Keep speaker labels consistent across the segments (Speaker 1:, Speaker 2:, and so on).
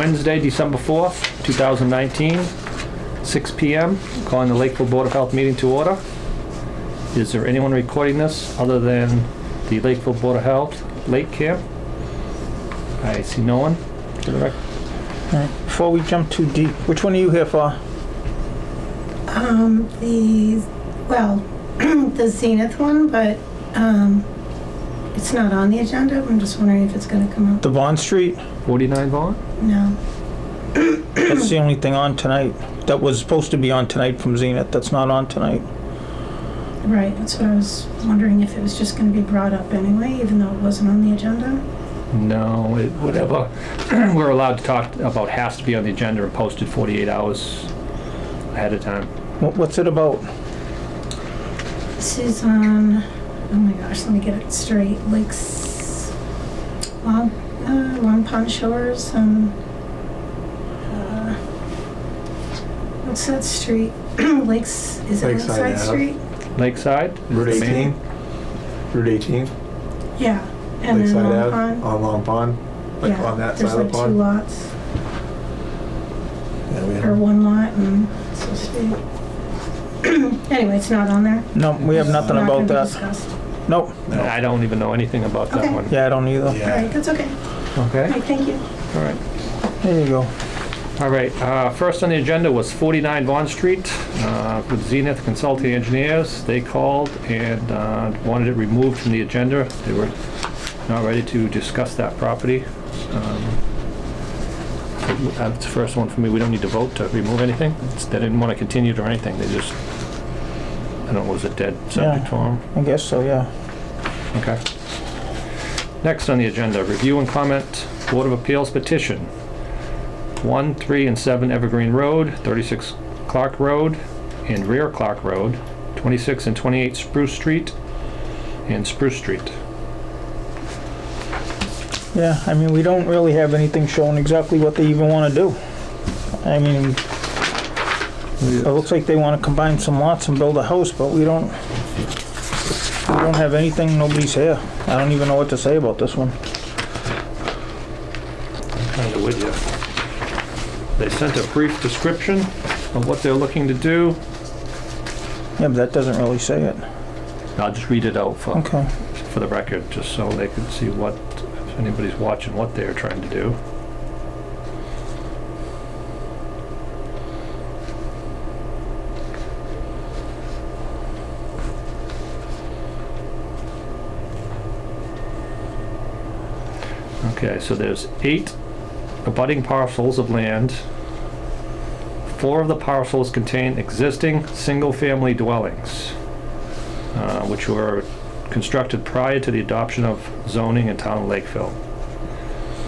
Speaker 1: Wednesday, December 4th, 2019, 6 p.m. Calling the Lakeville Board of Health meeting to order. Is there anyone recording this other than the Lakeville Board of Health Lake Camp? I see no one. For the record.
Speaker 2: All right. Before we jump too deep, which one are you here for?
Speaker 3: The Zenith one, but it's not on the agenda. I'm just wondering if it's going to come up.
Speaker 2: The Vaughn Street?
Speaker 1: 49 Vaughn?
Speaker 3: No.
Speaker 2: That's the only thing on tonight. That was supposed to be on tonight from Zenith. That's not on tonight.
Speaker 3: Right, that's what I was wondering, if it was just going to be brought up anyway, even though it wasn't on the agenda.
Speaker 1: No, whatever we're allowed to talk about has to be on the agenda and posted 48 hours ahead of time.
Speaker 2: What's it about?
Speaker 3: This is on, oh my gosh, let me get it straight. Lakes, Long Pond Shores, and what's that street? Lakes, is it
Speaker 4: Lakeside
Speaker 3: Lakeside Street?
Speaker 1: Lakeside?
Speaker 4: Route
Speaker 1: Is the main-
Speaker 4: 18? Route 18?
Speaker 3: Yeah. And
Speaker 4: Lakeside
Speaker 3: then Long
Speaker 4: Ave?
Speaker 3: Pond.
Speaker 4: On Long Pond? Like
Speaker 3: Yeah,
Speaker 4: on that
Speaker 3: there's
Speaker 4: side of
Speaker 3: like
Speaker 4: the
Speaker 3: two
Speaker 4: pond?
Speaker 3: lots,
Speaker 4: Yeah, we
Speaker 3: or
Speaker 4: have.
Speaker 3: one lot, and it's supposed to be. Anyway, it's not on there.
Speaker 2: No, we have nothing
Speaker 3: Not
Speaker 2: about
Speaker 3: gonna be
Speaker 2: that.
Speaker 3: discussed.
Speaker 2: Nope.
Speaker 4: No.
Speaker 1: I don't even know anything about that
Speaker 3: Okay.
Speaker 1: one.
Speaker 2: Yeah, I don't either.
Speaker 3: All right, that's okay. All
Speaker 1: Okay,
Speaker 3: right, thank you.
Speaker 1: all right.
Speaker 2: There you go.
Speaker 1: All right, first on the agenda was 49 Vaughn Street with Zenith Consulting Engineers. They called and wanted it removed from the agenda. They were not ready to discuss that property. That's the first one for me. We don't need to vote to remove anything. They didn't want to continue it or anything. They just, I don't know, was it dead subject
Speaker 2: Yeah.
Speaker 1: for them?
Speaker 2: I guess so, yeah.
Speaker 1: Okay. Next on the agenda, review and comment Board of Appeals petition. 1, 3, and 7 Evergreen Road, 36 Clark Road, and rear Clark Road, 26 and 28 Spruce Street, and Spruce Street.
Speaker 2: Yeah, I mean, we don't really have anything showing exactly what they even want to do. I mean, it looks like they want to combine some lots and build a house, but we don't have anything, nobody's here. I don't even know what to say about this one.
Speaker 1: Kind of with you. They sent a brief description of what they're looking to do.
Speaker 2: Yeah, but that doesn't really say it.
Speaker 1: I'll just read it out for
Speaker 2: Okay.
Speaker 1: the record, just so they can see what, if anybody's watching, what they're trying to do. Okay, so there's 8 abutting parcels of land. 4 of the parcels contain existing single-family dwellings, which were constructed prior to the adoption of zoning in town of Lakeville.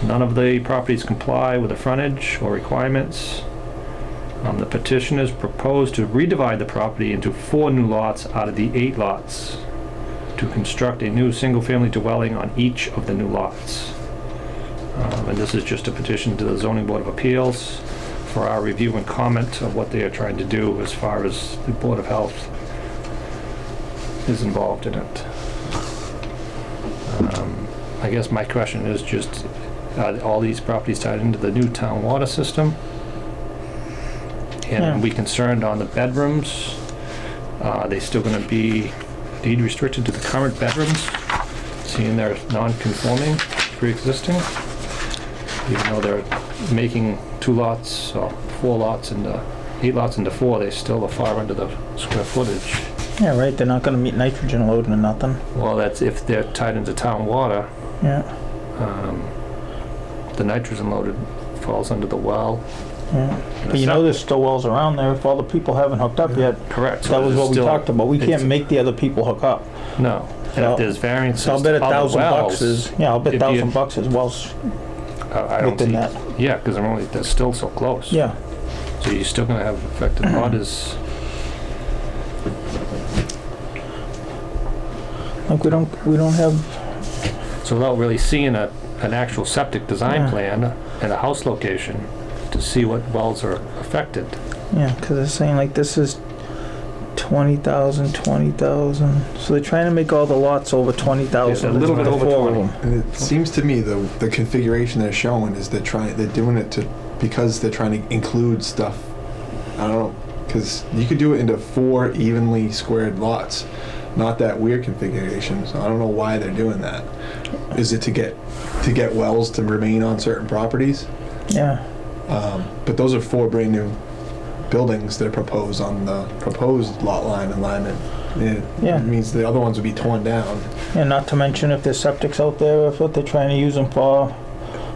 Speaker 1: None of the properties comply with the frontage or requirements. The petitioners proposed to redivide the property into 4 new lots out of the 8 lots to construct a new single-family dwelling on each of the new lots. And this is just a petition to the Zoning Board of Appeals for our review and comment of what they are trying to do as far as the Board of Health is involved in it. I guess my question is just, are all these properties tied into the new town water system? And
Speaker 2: Yeah.
Speaker 1: are we concerned on the bedrooms? Are they still going to be deed restricted to the current bedrooms, seeing they're non-conforming, pre-existing? Even though they're making 2 lots, or 4 lots into 8 lots into 4, they still are far under the square footage.
Speaker 2: Yeah, right, they're not gonna meet nitrogen loading or nothing.
Speaker 1: Well, that's if they're tied into town water.
Speaker 2: Yeah,
Speaker 1: The nitrogen loaded falls under the well.
Speaker 2: yeah. But you know there's still wells around there if all the people haven't hooked up yet.
Speaker 1: Correct.
Speaker 2: That was what we talked about. We can't
Speaker 1: it's-
Speaker 2: make the other people hook up.
Speaker 1: No. And
Speaker 2: So-
Speaker 1: if there's variances
Speaker 2: So I'll bet
Speaker 1: to other
Speaker 2: $1,000
Speaker 1: wells,
Speaker 2: is, yeah, I'll bet
Speaker 1: it'd be a-
Speaker 2: $1,000 is wells
Speaker 1: I don't
Speaker 2: within
Speaker 1: see.
Speaker 2: that.
Speaker 1: Yeah, because they're still so close.
Speaker 2: Yeah,
Speaker 1: So you're still going to have affected waters.
Speaker 2: like we don't have,
Speaker 1: So without really seeing an actual septic design
Speaker 2: Yeah.
Speaker 1: plan and a house location to see what wells are affected.
Speaker 2: yeah, because they're saying like this is 20,000, 20,000. So they're trying to make all the lots over 20,000.
Speaker 1: Yeah, a little bit over
Speaker 2: Four of
Speaker 1: 20.
Speaker 2: them.
Speaker 4: And it seems to me the configuration they're showing is they're doing it because they're trying to include stuff. I don't know, because you could do it into 4 evenly squared lots. Not that weird configuration, so I don't know why they're doing that. Is it to get wells to remain on certain properties?
Speaker 2: Yeah.
Speaker 4: But those are 4 brand new buildings that are proposed on the proposed lot line alignment.
Speaker 2: Yeah.
Speaker 4: It means the other ones would be torn down.
Speaker 2: And not to mention if there's septics out there, if what they're trying to use them for,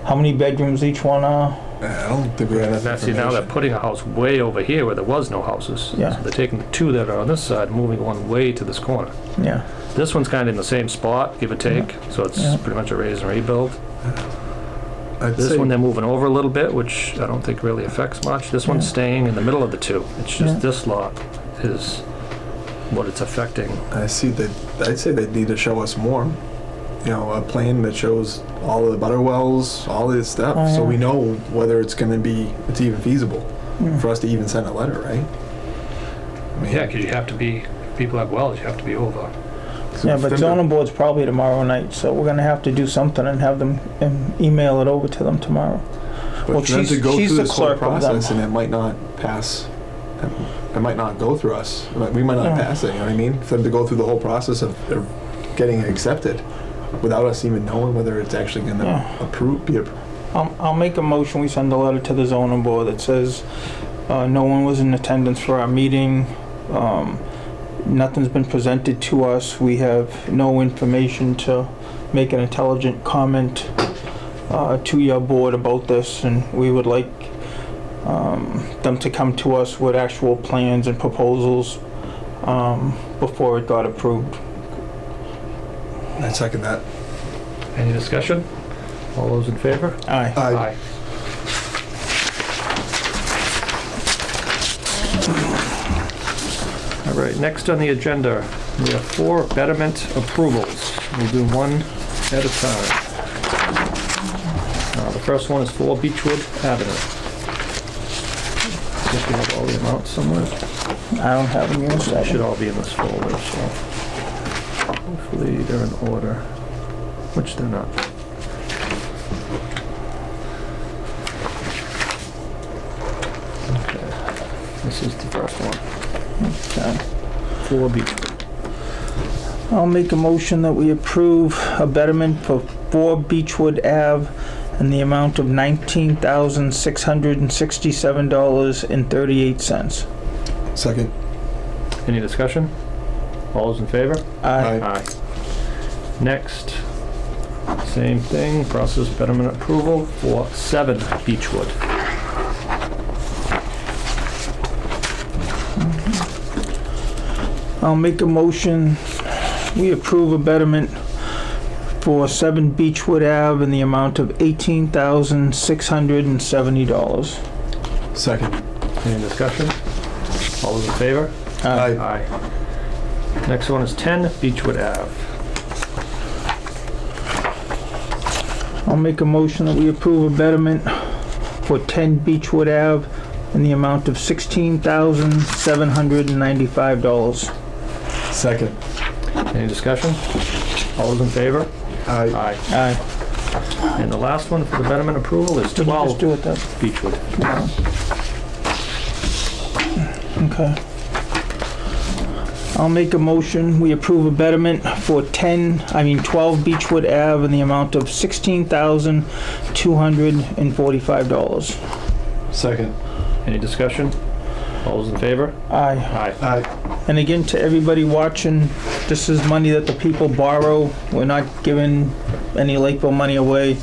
Speaker 2: how many bedrooms each one are.
Speaker 4: I don't think we have enough
Speaker 1: Now, see, now they're
Speaker 4: information.
Speaker 1: putting a house way over here where there was no houses.
Speaker 2: Yeah.
Speaker 1: So they're taking the 2 that are on this side, moving one way to this corner.
Speaker 2: Yeah.
Speaker 1: This one's kind of in the same spot, give or take, so it's
Speaker 2: Yeah.
Speaker 1: pretty much a raise and rebuild.
Speaker 4: I'd
Speaker 1: This
Speaker 4: say
Speaker 1: one they're moving over a little bit, which I don't think really affects much. This one's
Speaker 2: Yeah.
Speaker 1: staying in the middle of the 2. It's just
Speaker 2: Yeah.
Speaker 1: this lot is what it's affecting.
Speaker 4: I'd say they need to show us more. You know, a plan that shows all the butter wells, all this stuff,
Speaker 2: Oh,
Speaker 4: so
Speaker 2: yeah.
Speaker 4: we know whether it's even feasible
Speaker 2: Mm.
Speaker 4: for us to even send a letter, right? I mean,
Speaker 1: Yeah, because you have to be, if people have wells, you have to be over.
Speaker 4: so
Speaker 2: Yeah, but
Speaker 4: for them
Speaker 2: zoning board's probably tomorrow night, so we're gonna have to do something and have them email it over to them tomorrow.
Speaker 4: but
Speaker 2: well,
Speaker 4: for them
Speaker 2: she's-
Speaker 4: to go
Speaker 2: she's
Speaker 4: through
Speaker 2: the
Speaker 4: this whole
Speaker 2: clerk of them.
Speaker 4: process and it might not pass. It might not go through us. We might not
Speaker 2: Yeah.
Speaker 4: pass it. You know what I mean? For them to go through the whole process of getting it accepted without us even knowing whether it's actually going to
Speaker 2: Yeah.
Speaker 4: be approved.
Speaker 2: I'll make a motion, we send a letter to the zoning board that says, no one was in attendance for our meeting, nothing's been presented to us, we have no information to make an intelligent comment to your board about this, and we would like them to come to us with actual plans and proposals before it got approved.
Speaker 4: I second that.
Speaker 1: Any discussion? All those in favor?
Speaker 2: Aye.
Speaker 4: Aye.
Speaker 1: All right, next on the agenda, we have 4 betterment approvals. We'll do one at a time. The first one is 4 Beechwood Avenue. I think we have all the amounts somewhere.
Speaker 2: I don't have them in a
Speaker 1: They should
Speaker 2: second.
Speaker 1: all be in this folder, so hopefully they're in order, which they're not. Okay, this is the first one.
Speaker 2: Okay.
Speaker 1: 4 Beechwood.
Speaker 2: I'll make a motion that we approve a betterment for 4 Beechwood Ave in the amount of $19,667.38.
Speaker 4: Second.
Speaker 1: Any discussion? All those in favor?
Speaker 2: Aye.
Speaker 1: Aye. Next, same thing, process betterment approval for 7 Beechwood.
Speaker 2: I'll make a motion, we approve a betterment for 7 Beechwood Ave in the amount of $18,670.
Speaker 4: Second.
Speaker 1: Any discussion? All those in favor?
Speaker 4: Aye.
Speaker 1: Aye. Next one is 10 Beechwood Ave.
Speaker 2: I'll make a motion that we approve a betterment for 10 Beechwood Ave in the amount of $16,795.
Speaker 4: Second.
Speaker 1: Any discussion? All those in favor?
Speaker 4: Aye.
Speaker 1: Aye.
Speaker 2: Aye.
Speaker 1: And the last one for the betterment approval is
Speaker 2: Did you just
Speaker 1: 12
Speaker 2: do it then?
Speaker 1: Beechwood.
Speaker 2: Okay. I'll make a motion, we approve a betterment for 12 Beechwood Ave in the amount of $16,245.
Speaker 4: Second.
Speaker 1: Any discussion? All those in favor?
Speaker 2: Aye.
Speaker 1: Aye.
Speaker 4: Aye.
Speaker 2: And again, to everybody watching, this is money that the people borrow. We're not giving any Lakeville money away.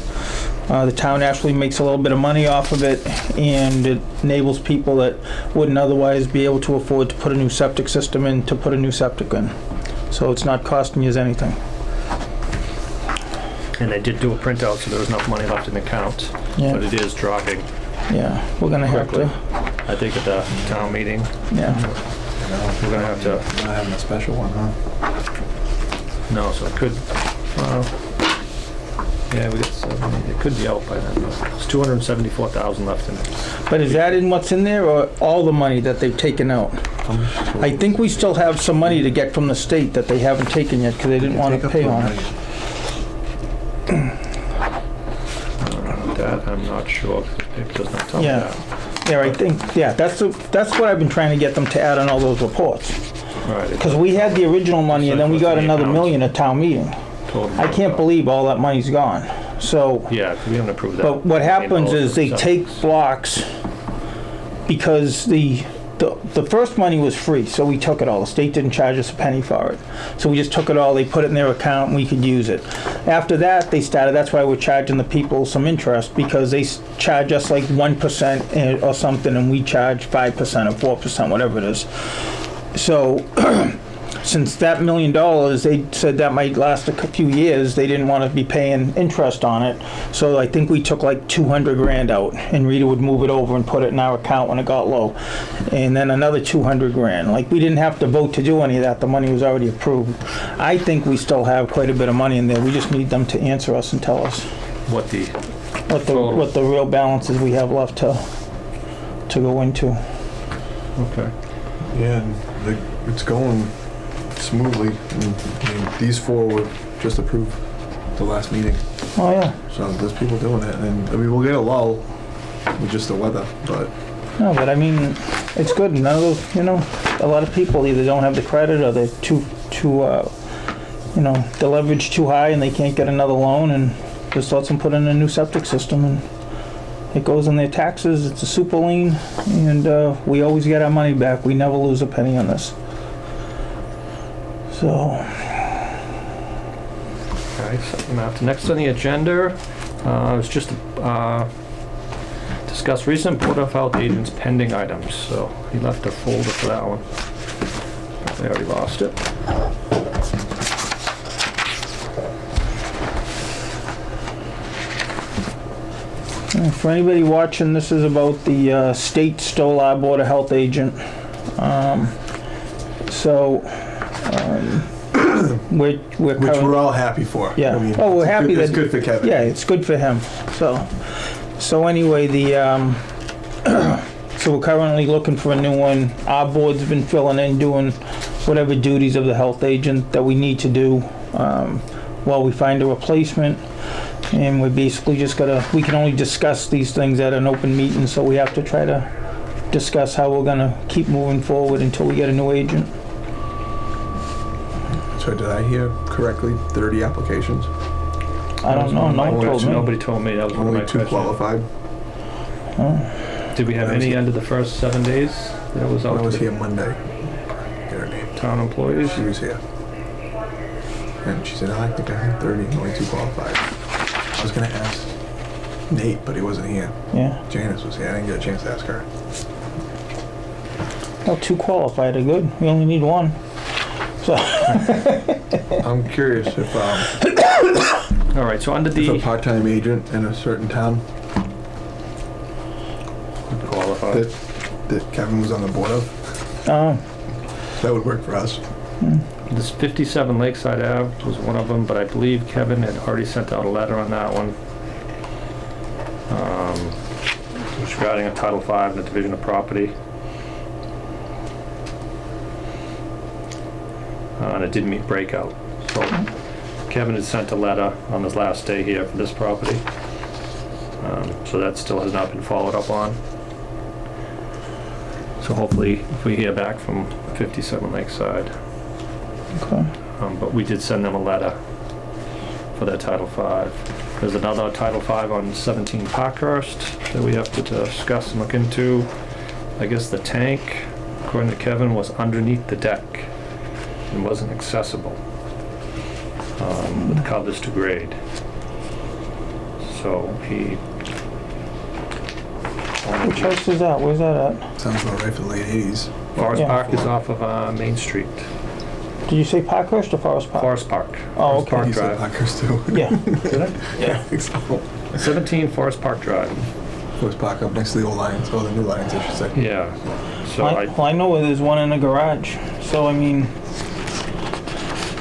Speaker 2: The town actually makes a little bit of money off of it, and it enables people that wouldn't otherwise be able to afford to put a new septic system in, to put a new septic in. So it's not costing you anything.
Speaker 1: And they did do a printout, so there was enough money left in the account,
Speaker 2: Yeah.
Speaker 1: but it is dropping.
Speaker 2: Yeah, we're gonna have to,
Speaker 1: I think at the town meeting,
Speaker 2: yeah.
Speaker 1: we're gonna have to,
Speaker 4: Not having a special one, huh?
Speaker 1: no, so it could, well, Yeah, we got 70. It could be out by then, but there's 274,000 left in it.
Speaker 2: But is that in what's in there, or all the money that they've taken out? I think we still have some money to get from the state that they haven't taken yet, because they didn't want to pay on it.
Speaker 1: That I'm not sure. It does not tell me
Speaker 2: Yeah.
Speaker 1: that.
Speaker 2: Yeah, I think, yeah, that's what I've been trying to get them to add on all those reports.
Speaker 1: Right.
Speaker 2: Because we had the original money, and then we got another million at town meeting. I can't believe all that money's gone. So,
Speaker 1: Yeah, we haven't approved that.
Speaker 2: but what happens is they take blocks, because the first money was free, so we took it all. The state didn't charge us a penny for it. So we just took it all, they put it in their account, and we could use it. After that, they started, that's why we're charging the people some interest, because they charge us like 1% or something, and we charge 5% or 4%, whatever it is. So, since that $1 million, they said that might last a few years, they didn't want to be paying interest on it. So I think we took like 200 grand out, and Rita would move it over and put it in our account when it got low. And then another 200 grand. Like, we didn't have to vote to do any of that, the money was already approved. I think we still have quite a bit of money in there, we just need them to answer us and tell us
Speaker 1: What the
Speaker 2: what the real balances we have left to go into.
Speaker 1: Okay.
Speaker 4: Yeah, and it's going smoothly. And, I mean, these 4 were just approved the last meeting.
Speaker 2: Oh, yeah.
Speaker 4: So there's people doing it, and I mean, we'll get a lull with just the weather, but
Speaker 2: No, but I mean, it's good. None of those, a lot of people either don't have the credit, or they're too, the leverage too high and they can't get another loan, and just lets them put in a new septic system, and it goes in their taxes. It's a super lien, and we always get our money back. We never lose a penny on this. So,
Speaker 1: Alright, so next on the agenda is just discuss recent Board of Health agents pending items. So he left a folder for that one. I already lost it.
Speaker 2: for anybody watching, this is about the state stole our Board of Health agent. We're
Speaker 4: which we're all happy for.
Speaker 2: Yeah.
Speaker 4: I mean,
Speaker 2: Oh, we're happy
Speaker 4: it's
Speaker 2: that-
Speaker 4: good for Kevin.
Speaker 2: Yeah, it's good for him. So anyway, so we're currently looking for a new one. Our board's been filling in, doing whatever duties of the health agent that we need to do while we find a replacement. And we're basically just we can only discuss these things at an open meeting, so we have to try to discuss how we're gonna keep moving forward until we get a new agent.
Speaker 4: So did I hear correctly? 30 applications.
Speaker 2: I don't know, no one told me.
Speaker 1: Nobody told me. That was one of
Speaker 4: Only
Speaker 1: my
Speaker 4: 2
Speaker 1: questions.
Speaker 4: qualified.
Speaker 1: Did we have any under the first 7 days that was out
Speaker 4: I was
Speaker 1: to
Speaker 4: here Monday. Get her name.
Speaker 1: town employees?
Speaker 4: She was here. And she said, I think I had 30, only 2 qualified. I was gonna ask Nate, but he wasn't here.
Speaker 2: Yeah.
Speaker 4: Janice was here. I didn't get a chance to ask her.
Speaker 2: Well, 2 qualified are good. We only need 1. So.
Speaker 4: I'm curious if
Speaker 1: All right, so under
Speaker 4: a
Speaker 1: the
Speaker 4: part-time agent in a certain town
Speaker 1: qualified.
Speaker 4: that Kevin was on the board of,
Speaker 2: Oh,
Speaker 4: that would work for us.
Speaker 1: This 57 Lakeside Ave was one of them, but I believe Kevin had already sent out a letter on that one. It was regarding a Title V and the division of property. And it didn't meet breakout. So Kevin had sent a letter on his last day here for this property. So that still has not been followed up on. So hopefully if we hear back from 57 Lakeside.
Speaker 2: okay.
Speaker 1: But we did send them a letter for that Title V. There's another Title V on 17 Parkhurst that we have to discuss and look into. I guess the tank, according to Kevin, was underneath the deck and wasn't accessible with covers to grade. So he...
Speaker 2: Which house is that? Where's that at?
Speaker 4: Sounds about right for the late 80s.
Speaker 1: Forest
Speaker 2: Yeah.
Speaker 1: Park is off of Main Street.
Speaker 2: Did you say Parkhurst or Forest Park?
Speaker 1: Forest Park.
Speaker 2: Oh,
Speaker 1: Forest
Speaker 2: okay.
Speaker 1: Park
Speaker 4: He said
Speaker 1: Drive.
Speaker 4: Parkhurst too.
Speaker 2: Yeah.
Speaker 1: Did I?
Speaker 4: I think so.
Speaker 1: 17 Forest Park Drive.
Speaker 4: Forest Park up next to the old Lions, or the new Lions, I should say.
Speaker 1: Yeah. So
Speaker 2: Well, I know where there's one in the garage. So, I mean,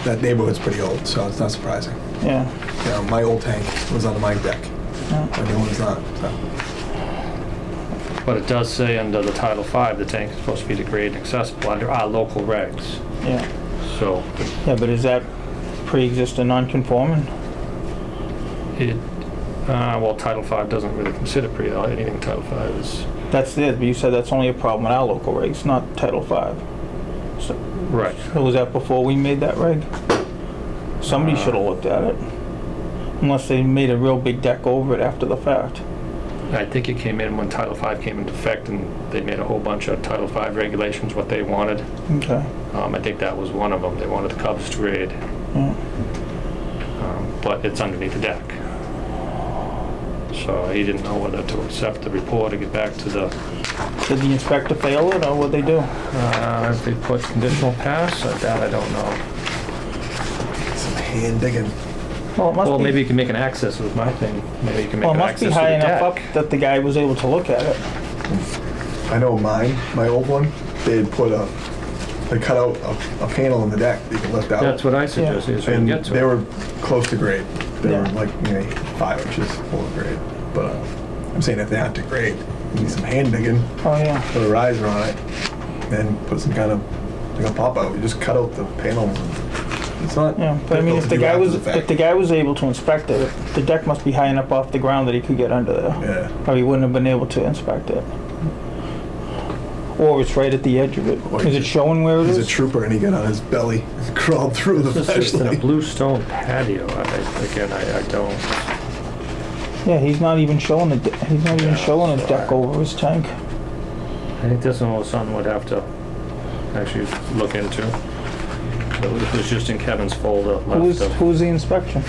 Speaker 4: That neighborhood's pretty old, so it's not surprising.
Speaker 2: yeah.
Speaker 4: you know, my old tank was under my deck.
Speaker 2: Yeah.
Speaker 4: My new one's not, so.
Speaker 1: But it does say under the Title V, the tank is supposed to be degrade and accessible under our local regs.
Speaker 2: Yeah.
Speaker 1: So
Speaker 2: Yeah, but is that pre-existing non-conforming?
Speaker 1: it, well, Title V doesn't really consider anything Title V is.
Speaker 2: That's it, but you said that's only a problem with our local regs, not Title V. So,
Speaker 1: Right.
Speaker 2: so was that before we made that reg? Somebody should have looked at it. Unless they made a real big deck over it after the fact.
Speaker 1: I think it came in when Title V came into effect, and they made a whole bunch of Title V regulations, what they wanted.
Speaker 2: Okay.
Speaker 1: I think that was one of them. They wanted the covers to grade,
Speaker 2: Yeah.
Speaker 1: but it's underneath the deck. So he didn't know whether to accept the report or get back to the,
Speaker 2: Did the inspector fail it, or what'd they do?
Speaker 1: if they put conditional pass, that I don't know.
Speaker 4: Some hand digging.
Speaker 2: Well, it must
Speaker 1: Well,
Speaker 2: be,
Speaker 1: maybe you can make an access with my thing. Maybe you can make
Speaker 2: well, it
Speaker 1: an
Speaker 2: must
Speaker 1: access
Speaker 2: be
Speaker 1: to
Speaker 2: high
Speaker 1: the
Speaker 2: enough up
Speaker 1: deck.
Speaker 2: that the guy was able to look at it.
Speaker 4: I know mine, my old one, they had put they cut out a panel in the deck that you can lift out.
Speaker 1: That's what I suggested, is we can
Speaker 4: And
Speaker 1: get to
Speaker 4: they
Speaker 1: it.
Speaker 4: were close to grade. They
Speaker 2: Yeah.
Speaker 4: were like maybe 5 inches below grade. But I'm saying if they aren't to grade, you need some hand digging,
Speaker 2: Oh, yeah.
Speaker 4: put a riser on it, and put some kind of, like a pop out. You just cut out the panel. It's not.
Speaker 2: Yeah, but I mean,
Speaker 4: difficult
Speaker 2: if
Speaker 4: to do after the
Speaker 2: if
Speaker 4: fact.
Speaker 2: the guy was able to inspect it, the deck must be high enough off the ground that he could get under there.
Speaker 4: Yeah.
Speaker 2: Or he wouldn't have been able to inspect it. Or it's right at the edge of it.
Speaker 4: Or
Speaker 2: Is it
Speaker 4: he's-
Speaker 2: showing where it
Speaker 4: He's a
Speaker 2: is?
Speaker 4: trooper and he got on his belly and crawled through the
Speaker 1: This is in a
Speaker 4: flashlight.
Speaker 1: blue stone patio. I don't.
Speaker 2: Yeah, he's not even showing he's not even
Speaker 1: Yeah,
Speaker 2: showing a
Speaker 1: so
Speaker 2: deck over his tank.
Speaker 1: I think this one was something we'd have to actually look into. It was just in Kevin's folder left of.
Speaker 2: Who's the inspection?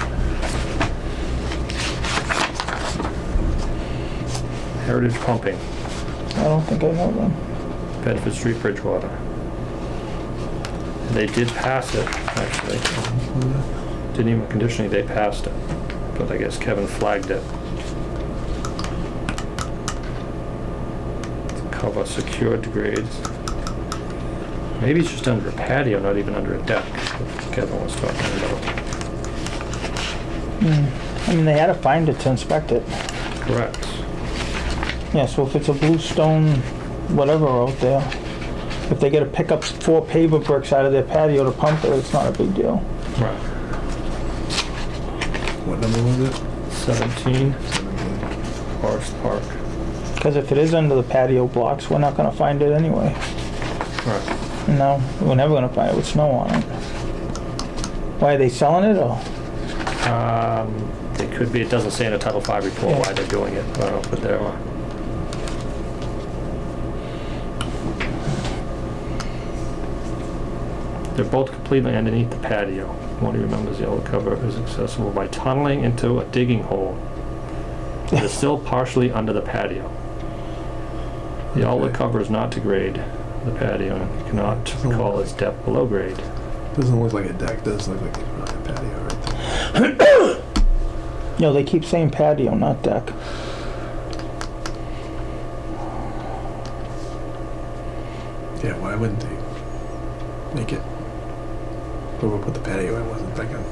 Speaker 1: Heritage Pumping,
Speaker 2: I don't think I know them.
Speaker 1: Bedford Street, Bridgewater. They did pass it, actually. Didn't even conditionally, they passed it. But I guess Kevin flagged it. Cover secured grades. Maybe it's just under a patio, not even under a deck, that Kevin was talking about.
Speaker 2: I mean, they had to find it to inspect it.
Speaker 1: Correct.
Speaker 2: Yeah, so if it's a blue stone, whatever out there, if they gotta pick up 4 paver bricks out of their patio to pump it, it's not a big deal.
Speaker 1: Right.
Speaker 4: What number was it?
Speaker 1: 17, Forest Park.
Speaker 2: Because if it is under the patio blocks, we're not gonna find it anyway.
Speaker 1: Right.
Speaker 2: No, we're never gonna find it with snow on it. Why, are they selling it, or?
Speaker 1: It could be, it doesn't say in a Title V report why they're doing it, but there are. They're both completely underneath the patio. One remembers the yellow cover is accessible by tunneling into a digging hole. It is still partially under the patio. The outlet cover is not to grade the patio and cannot call its depth below grade.
Speaker 4: Doesn't look like a deck. Does look like a patio right there.
Speaker 2: No, they keep saying patio, not deck.
Speaker 4: Yeah, why wouldn't they make it? Whoever put the patio in wasn't thinking.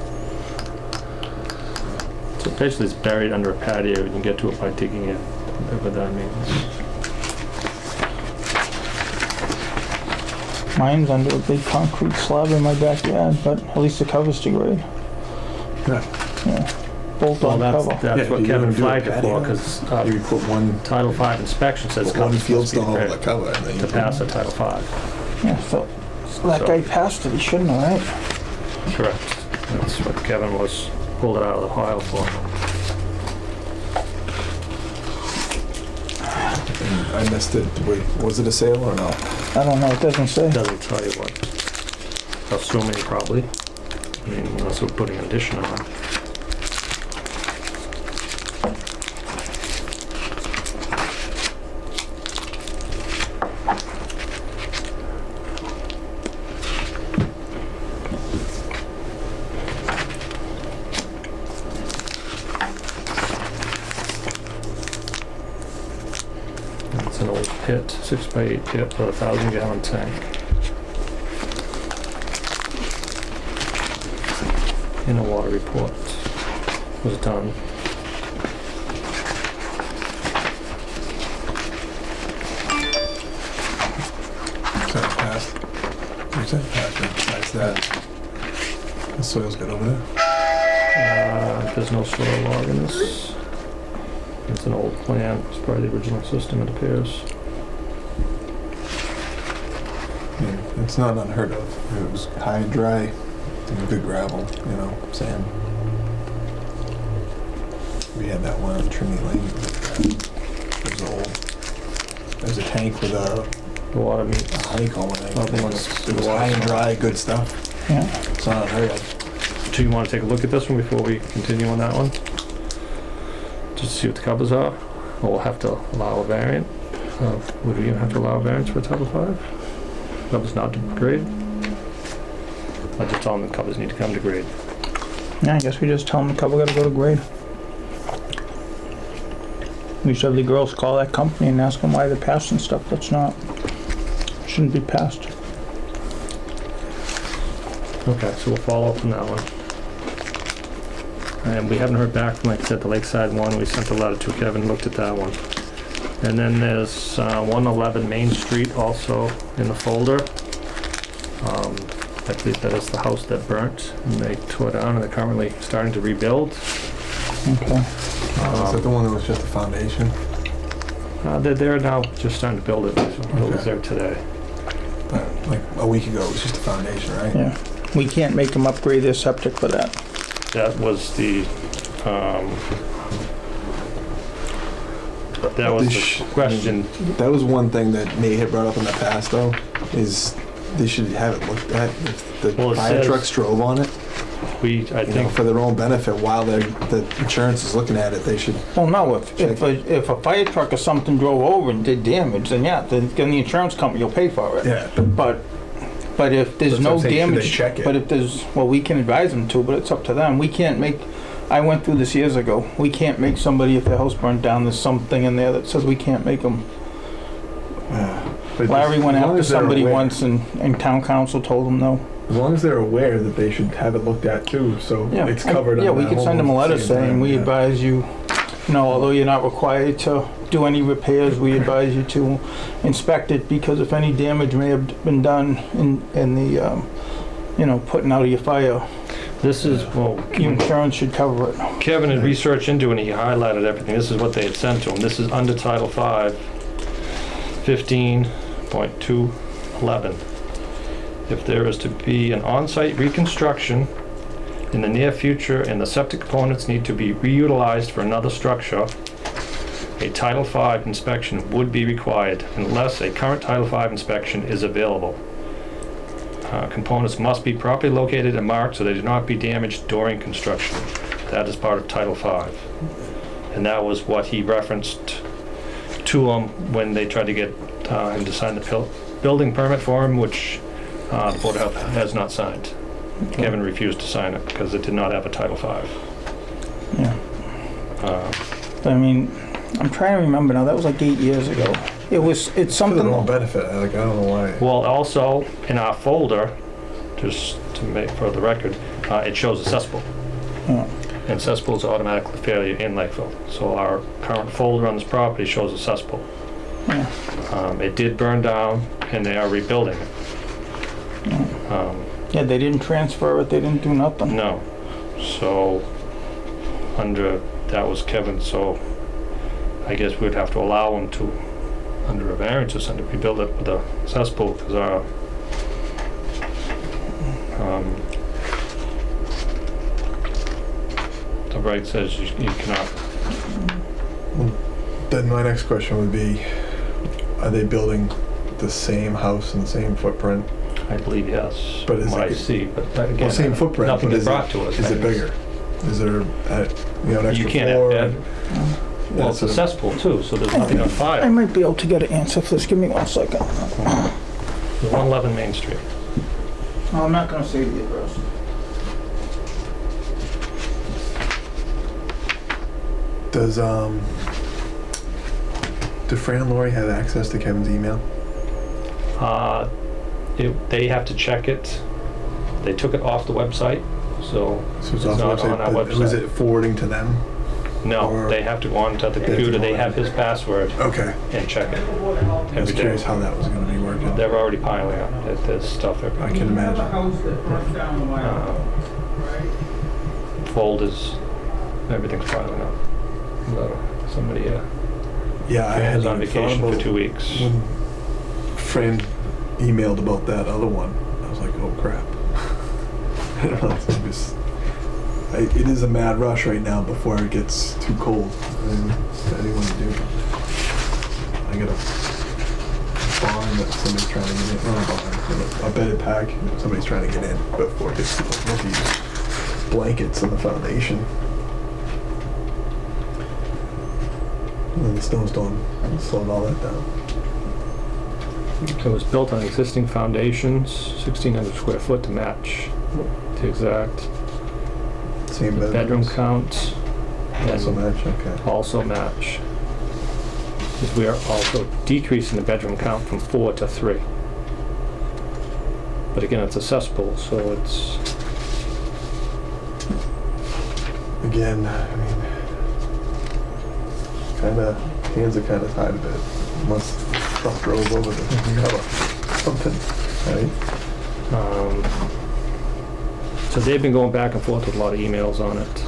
Speaker 1: So basically it's buried under a patio. You can get to it by digging it, whatever that means.
Speaker 2: Mine's under a big concrete slab in my backyard, but at least the cover's to grade.
Speaker 4: Yeah.
Speaker 2: Yeah. Bolt
Speaker 1: Well,
Speaker 2: on
Speaker 1: that's
Speaker 2: cover.
Speaker 1: what
Speaker 4: you
Speaker 1: Kevin
Speaker 4: don't do a
Speaker 1: flagged it for,
Speaker 4: patio.
Speaker 1: because
Speaker 4: You put one,
Speaker 1: Title V inspection says
Speaker 4: put one
Speaker 1: cover's
Speaker 4: field
Speaker 1: supposed to
Speaker 4: stone
Speaker 1: be
Speaker 4: over the
Speaker 1: prepared
Speaker 4: cover, and then
Speaker 1: to
Speaker 4: you
Speaker 1: pass a Title V.
Speaker 2: Yeah, so that
Speaker 1: So-
Speaker 2: guy passed it, he shouldn't have, right?
Speaker 1: Correct. That's what Kevin was pulled it out of the pile for.
Speaker 4: And I missed it. Wait, was it a sale or no?
Speaker 2: I don't know, it doesn't say.
Speaker 1: Doesn't tell you what. Assuming probably. I mean, unless we're putting an addition on. It's an old pit, 6x8 pit with a 1,000-gallon tank. In a water report. was a ton.
Speaker 4: So past. You said past, right? That's that. The soil's good over there.
Speaker 1: There's no soil log in this. It's an old plan. It's probably the original system, it appears.
Speaker 4: Yeah, it's not unheard of. It was high and dry, good gravel, you know, sand. We had that one on Trinity Lane. It was old. There's a tank with a
Speaker 1: The water meets.
Speaker 4: honeycomb, I
Speaker 1: Oh, the
Speaker 4: think.
Speaker 1: one
Speaker 4: It was high and dry, good stuff.
Speaker 2: Yeah.
Speaker 4: It's not unheard of.
Speaker 1: Do you want to take a look at this one before we continue on that one? Just to see what the covers are? Or we'll have to allow a variant? Would we have to allow a variance for a Title 5? Covers not to grade? I just tell them the covers need to come to grade.
Speaker 2: Yeah, I guess we just tell them the cover gotta go to grade. We should have the girls call that company and ask them why they're passing stuff that's not, shouldn't be passed.
Speaker 1: Okay, so we'll follow up on that one. And we haven't heard back from, like I said, the Lakeside one. We sent a letter to Kevin, looked at that one. And then there's 111 Main Street also in the folder. I believe that is the house that burnt and they tore down and they're currently starting to rebuild.
Speaker 2: Okay.
Speaker 4: Is that the one that was just a foundation?
Speaker 1: They're now just starting to build it. It was there today.
Speaker 4: Like a week ago, it was just a foundation, right?
Speaker 2: Yeah. We can't make them upgrade their septic for that.
Speaker 1: That was the, question.
Speaker 4: That was one thing that Nate had brought up in the past, though, is they should have it looked at if the
Speaker 1: Well, it
Speaker 4: fire
Speaker 1: says-
Speaker 4: trucks drove on it.
Speaker 1: I
Speaker 4: You know,
Speaker 1: think,
Speaker 4: for their own benefit, while the insurance is looking at it, they should.
Speaker 2: Well, no, if a fire truck or something drove over and did damage, then yeah, then the insurance company will pay for it.
Speaker 4: Yeah.
Speaker 2: But if there's
Speaker 4: That's what
Speaker 2: no
Speaker 4: I'm saying, should they
Speaker 2: damage,
Speaker 4: check it?
Speaker 2: but if there's, well, we can advise them to, but it's up to them. We can't make, I went through this years ago, we can't make somebody, if their house burned down, there's something in there that says we can't make them. Larry went after somebody once and town council told him no.
Speaker 4: As long as they're aware that they should have it looked at too, so
Speaker 2: Yeah,
Speaker 4: it's covered.
Speaker 2: Yeah,
Speaker 4: on
Speaker 2: we
Speaker 4: that
Speaker 2: could send them a
Speaker 4: almost
Speaker 2: letter
Speaker 4: the same
Speaker 2: saying,
Speaker 4: time,
Speaker 2: we
Speaker 4: yeah.
Speaker 2: advise you, although you're not required to do any repairs, we advise you to inspect it, because if any damage may have been done in the, putting out of your fire,
Speaker 1: this is, well,
Speaker 2: your insurance should cover it.
Speaker 1: Kevin had researched into it and he highlighted everything. This is what they had sent to him. This is under Title 5, 15.211. If there is to be an on-site reconstruction in the near future and the septic components need to be reutilized for another structure, a Title 5 inspection would be required unless a current Title 5 inspection is available. Components must be properly located and marked so they do not be damaged during construction. That is part of Title 5. And that was what he referenced to them when they tried to get him to sign the building permit for him, which the Board of Health has not signed. Kevin refused to sign it because it did not have a Title 5.
Speaker 2: Yeah. But I mean, I'm trying to remember now, that was like 8 years ago. It's
Speaker 4: For
Speaker 2: something.
Speaker 4: their own benefit, I don't know why.
Speaker 1: Well, also, in our folder, just to make for the record, it shows a cesspool.
Speaker 2: Yeah.
Speaker 1: And cesspools automatically failure in Lakeville. So our current folder on this property shows a cesspool.
Speaker 2: Yeah.
Speaker 1: It did burn down and they are rebuilding it.
Speaker 2: Yeah, they didn't transfer it, they didn't do nothing.
Speaker 1: No. So, that was Kevin, so I guess we'd have to allow him to, under a variance or something, to rebuild it with a cesspool, because our, the reg says you cannot.
Speaker 4: Then my next question would be, are they building the same house and the same footprint?
Speaker 1: I believe yes.
Speaker 4: But is
Speaker 1: what
Speaker 4: it-
Speaker 1: I see, but again,
Speaker 4: Well, same footprint,
Speaker 1: nothing
Speaker 4: but
Speaker 1: is
Speaker 4: is
Speaker 1: brought
Speaker 4: it,
Speaker 1: to us.
Speaker 4: is it bigger? Is there, an extra
Speaker 1: You can't
Speaker 4: floor?
Speaker 1: add.
Speaker 4: Yeah,
Speaker 1: Well, it's a
Speaker 4: so-
Speaker 1: cesspool too, so there's nothing on
Speaker 2: I
Speaker 1: file.
Speaker 2: might be able to get an answer for this, give me 1 second.
Speaker 1: The 111 Main Street.
Speaker 2: Oh, I'm not gonna say the address.
Speaker 4: Does do Fran and Lori have access to Kevin's email?
Speaker 1: They have to check it. They took it off the website so
Speaker 4: So
Speaker 1: it's
Speaker 4: off the
Speaker 1: not on our
Speaker 4: but was
Speaker 1: website.
Speaker 4: it forwarding to them?
Speaker 1: No,
Speaker 4: or-
Speaker 1: they have to go onto the computer, they have his password
Speaker 4: Okay.
Speaker 1: and check it
Speaker 4: I was
Speaker 1: every day.
Speaker 4: curious how that was going to be working.
Speaker 1: They're already piling up, there's stuff
Speaker 4: I
Speaker 1: everywhere.
Speaker 4: can imagine.
Speaker 1: Folders, everything's piling up. So, somebody
Speaker 4: Yeah, I
Speaker 1: was
Speaker 4: hadn't
Speaker 1: on
Speaker 4: even
Speaker 1: vacation
Speaker 4: thought
Speaker 1: for
Speaker 4: about
Speaker 1: 2 weeks.
Speaker 4: when Fran emailed about that other one. I was like, oh crap. I don't know, it is a mad rush right now before it gets too cold. And anyone to do. I got a barn that somebody's trying to get in. Not a barn, but a bedded pack. Somebody's trying to get in before it gets too cold. Look at these blankets on the foundation. And then the snowstorm slowed all that down.
Speaker 1: It was built on existing foundations, 1,600 square foot to match the exact
Speaker 4: Same
Speaker 1: bedroom count.
Speaker 4: Also
Speaker 1: and
Speaker 4: match, okay.
Speaker 1: Also match. Because we are also decreasing the bedroom count from 4 to 3. But again, it's a cesspool, so it's,
Speaker 4: Again, I mean, hands are kind of tied a bit. Unless stuff drove over the cover, something, right?
Speaker 1: so they've been going back and forth with a lot of emails on it.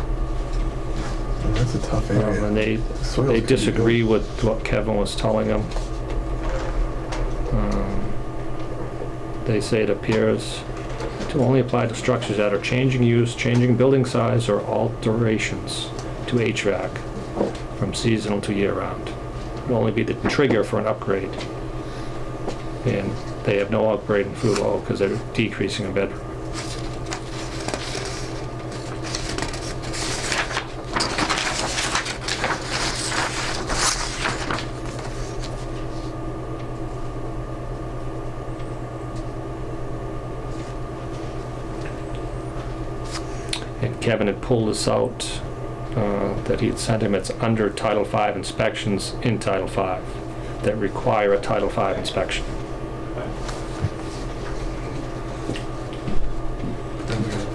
Speaker 4: And that's a tough area.
Speaker 1: And they
Speaker 4: Soil's gonna be
Speaker 1: disagree
Speaker 4: good.
Speaker 1: with what Kevin was telling them. They say it appears to only apply to structures that are changing use, changing building size, or alterations to HVAC from seasonal to year-round. It'll only be the trigger for an upgrade. And they have no upgrade in food oil because they're decreasing in bedroom. And Kevin had pulled this out, that he had sent him. It's under Title V inspections in Title V that require a Title V inspection.
Speaker 4: Then we got-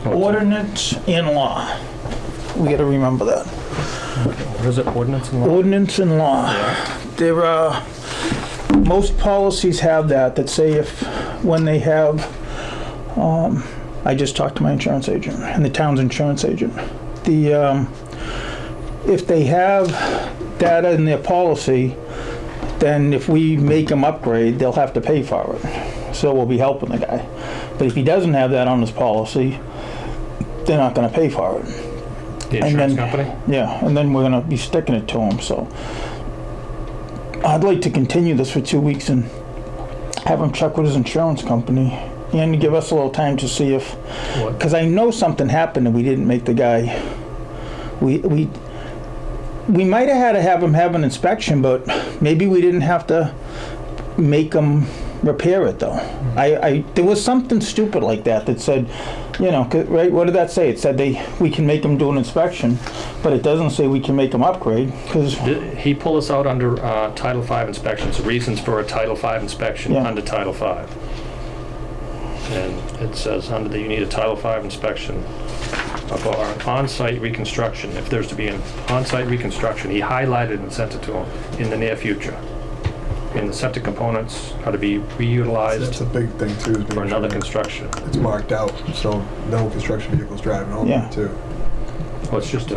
Speaker 4: yeah.
Speaker 2: Ordinance and law. We gotta remember that.
Speaker 1: What is it, ordinance and law?
Speaker 2: Ordinance and law. There are, most policies have that say if, when they have, I just talked to my insurance agent and the town's insurance agent. If they have data in their policy, then if we make them upgrade, they'll have to pay for it. So we'll be helping the guy. But if he doesn't have that on his policy, they're not gonna pay for it.
Speaker 1: The
Speaker 2: And
Speaker 1: insurance
Speaker 2: then-
Speaker 1: company?
Speaker 2: Yeah, and then we're gonna be sticking it to him, so. I'd like to continue this for 2 weeks and have him check with his insurance company and give us a little time to see if,
Speaker 1: What?
Speaker 2: because I know something happened and we didn't make the guy, we might have had to have him have an inspection, but maybe we didn't have to make him repair it though. There was something stupid like that said, you know, right, what did that say? It said we can make him do an inspection, but it doesn't say we can make him upgrade, because,
Speaker 1: He pulled us out under Title V inspections, reasons for a Title V inspection
Speaker 2: Yeah.
Speaker 1: under Title V. And it says under that you need a Title V inspection for an on-site reconstruction. If there's to be an on-site reconstruction, he highlighted and sent it to him in the near future. And the septic components are to be
Speaker 4: That's
Speaker 1: reutilized
Speaker 4: a big thing too. Is
Speaker 1: for
Speaker 4: making
Speaker 1: another
Speaker 4: sure
Speaker 1: construction.
Speaker 4: it's marked out, so no construction vehicles driving over
Speaker 2: Yeah.
Speaker 4: it too.
Speaker 1: Well, it's just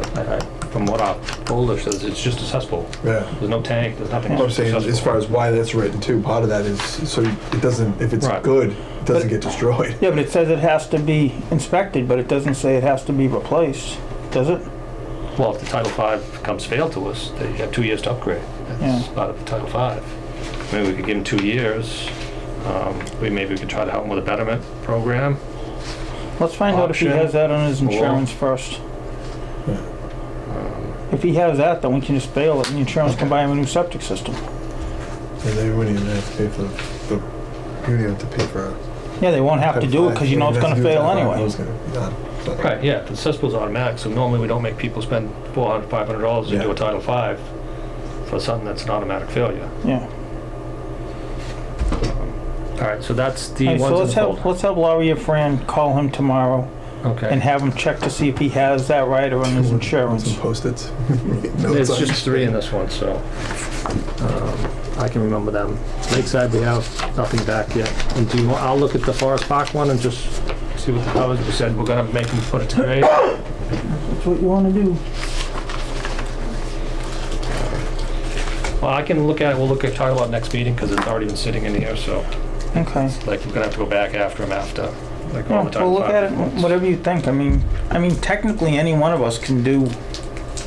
Speaker 1: from what our folder says, it's just a cesspool.
Speaker 4: Yeah.
Speaker 1: There's no tank, there's nothing.
Speaker 4: What I'm saying is,
Speaker 1: Cesspool.
Speaker 4: as far as why that's written too, part of that is so it doesn't, if it's
Speaker 1: Right.
Speaker 4: good, it doesn't get destroyed.
Speaker 2: yeah, but it says it has to be inspected, but it doesn't say it has to be replaced, does it?
Speaker 1: Well, if the Title V comes fail to us, they have 2 years to upgrade. That's
Speaker 2: Yeah.
Speaker 1: part of the Title V. Maybe we could give him 2 years. Maybe we could try to help him with a betterment program.
Speaker 2: Let's find out if he
Speaker 1: Option.
Speaker 2: has that on his insurance first.
Speaker 4: Yeah.
Speaker 2: If he has that, then we can just bail it and the insurance can buy him a new septic system.
Speaker 4: And they wouldn't even have to pay for the you wouldn't even have to pay for a.
Speaker 2: Yeah, they won't have to do it because you know it's gonna fail anyway.
Speaker 4: It's gonna be done. So-
Speaker 1: Right, yeah, the cesspool's automatic, so normally we don't make people spend $400, $500 to
Speaker 4: Yeah.
Speaker 1: do a Title V for something that's an automatic failure.
Speaker 2: Yeah.
Speaker 1: All right, so that's the
Speaker 2: Alright, so
Speaker 1: ones
Speaker 2: let's
Speaker 1: in the
Speaker 2: have,
Speaker 1: folder.
Speaker 2: let's have Laurie or Fran call him tomorrow and
Speaker 1: Okay.
Speaker 2: have him check to see if he has that right or on his insurance.
Speaker 4: Some Post-its.
Speaker 1: There's just 3 in this one, so I can remember them. Lakeside, we have nothing back yet. And do you want, I'll look at the Forest Park one and just see what the powers we said. We're gonna make them put it to grade.
Speaker 2: That's what you wanna do.
Speaker 1: Well, I can look at it, we'll talk about it next meeting, because it's already been sitting in here, so,
Speaker 2: Okay.
Speaker 1: like, we're gonna have to go back after them after, like, all
Speaker 2: Yeah,
Speaker 1: the time.
Speaker 2: we'll look at it, whatever you think. I mean, technically, any one of us can do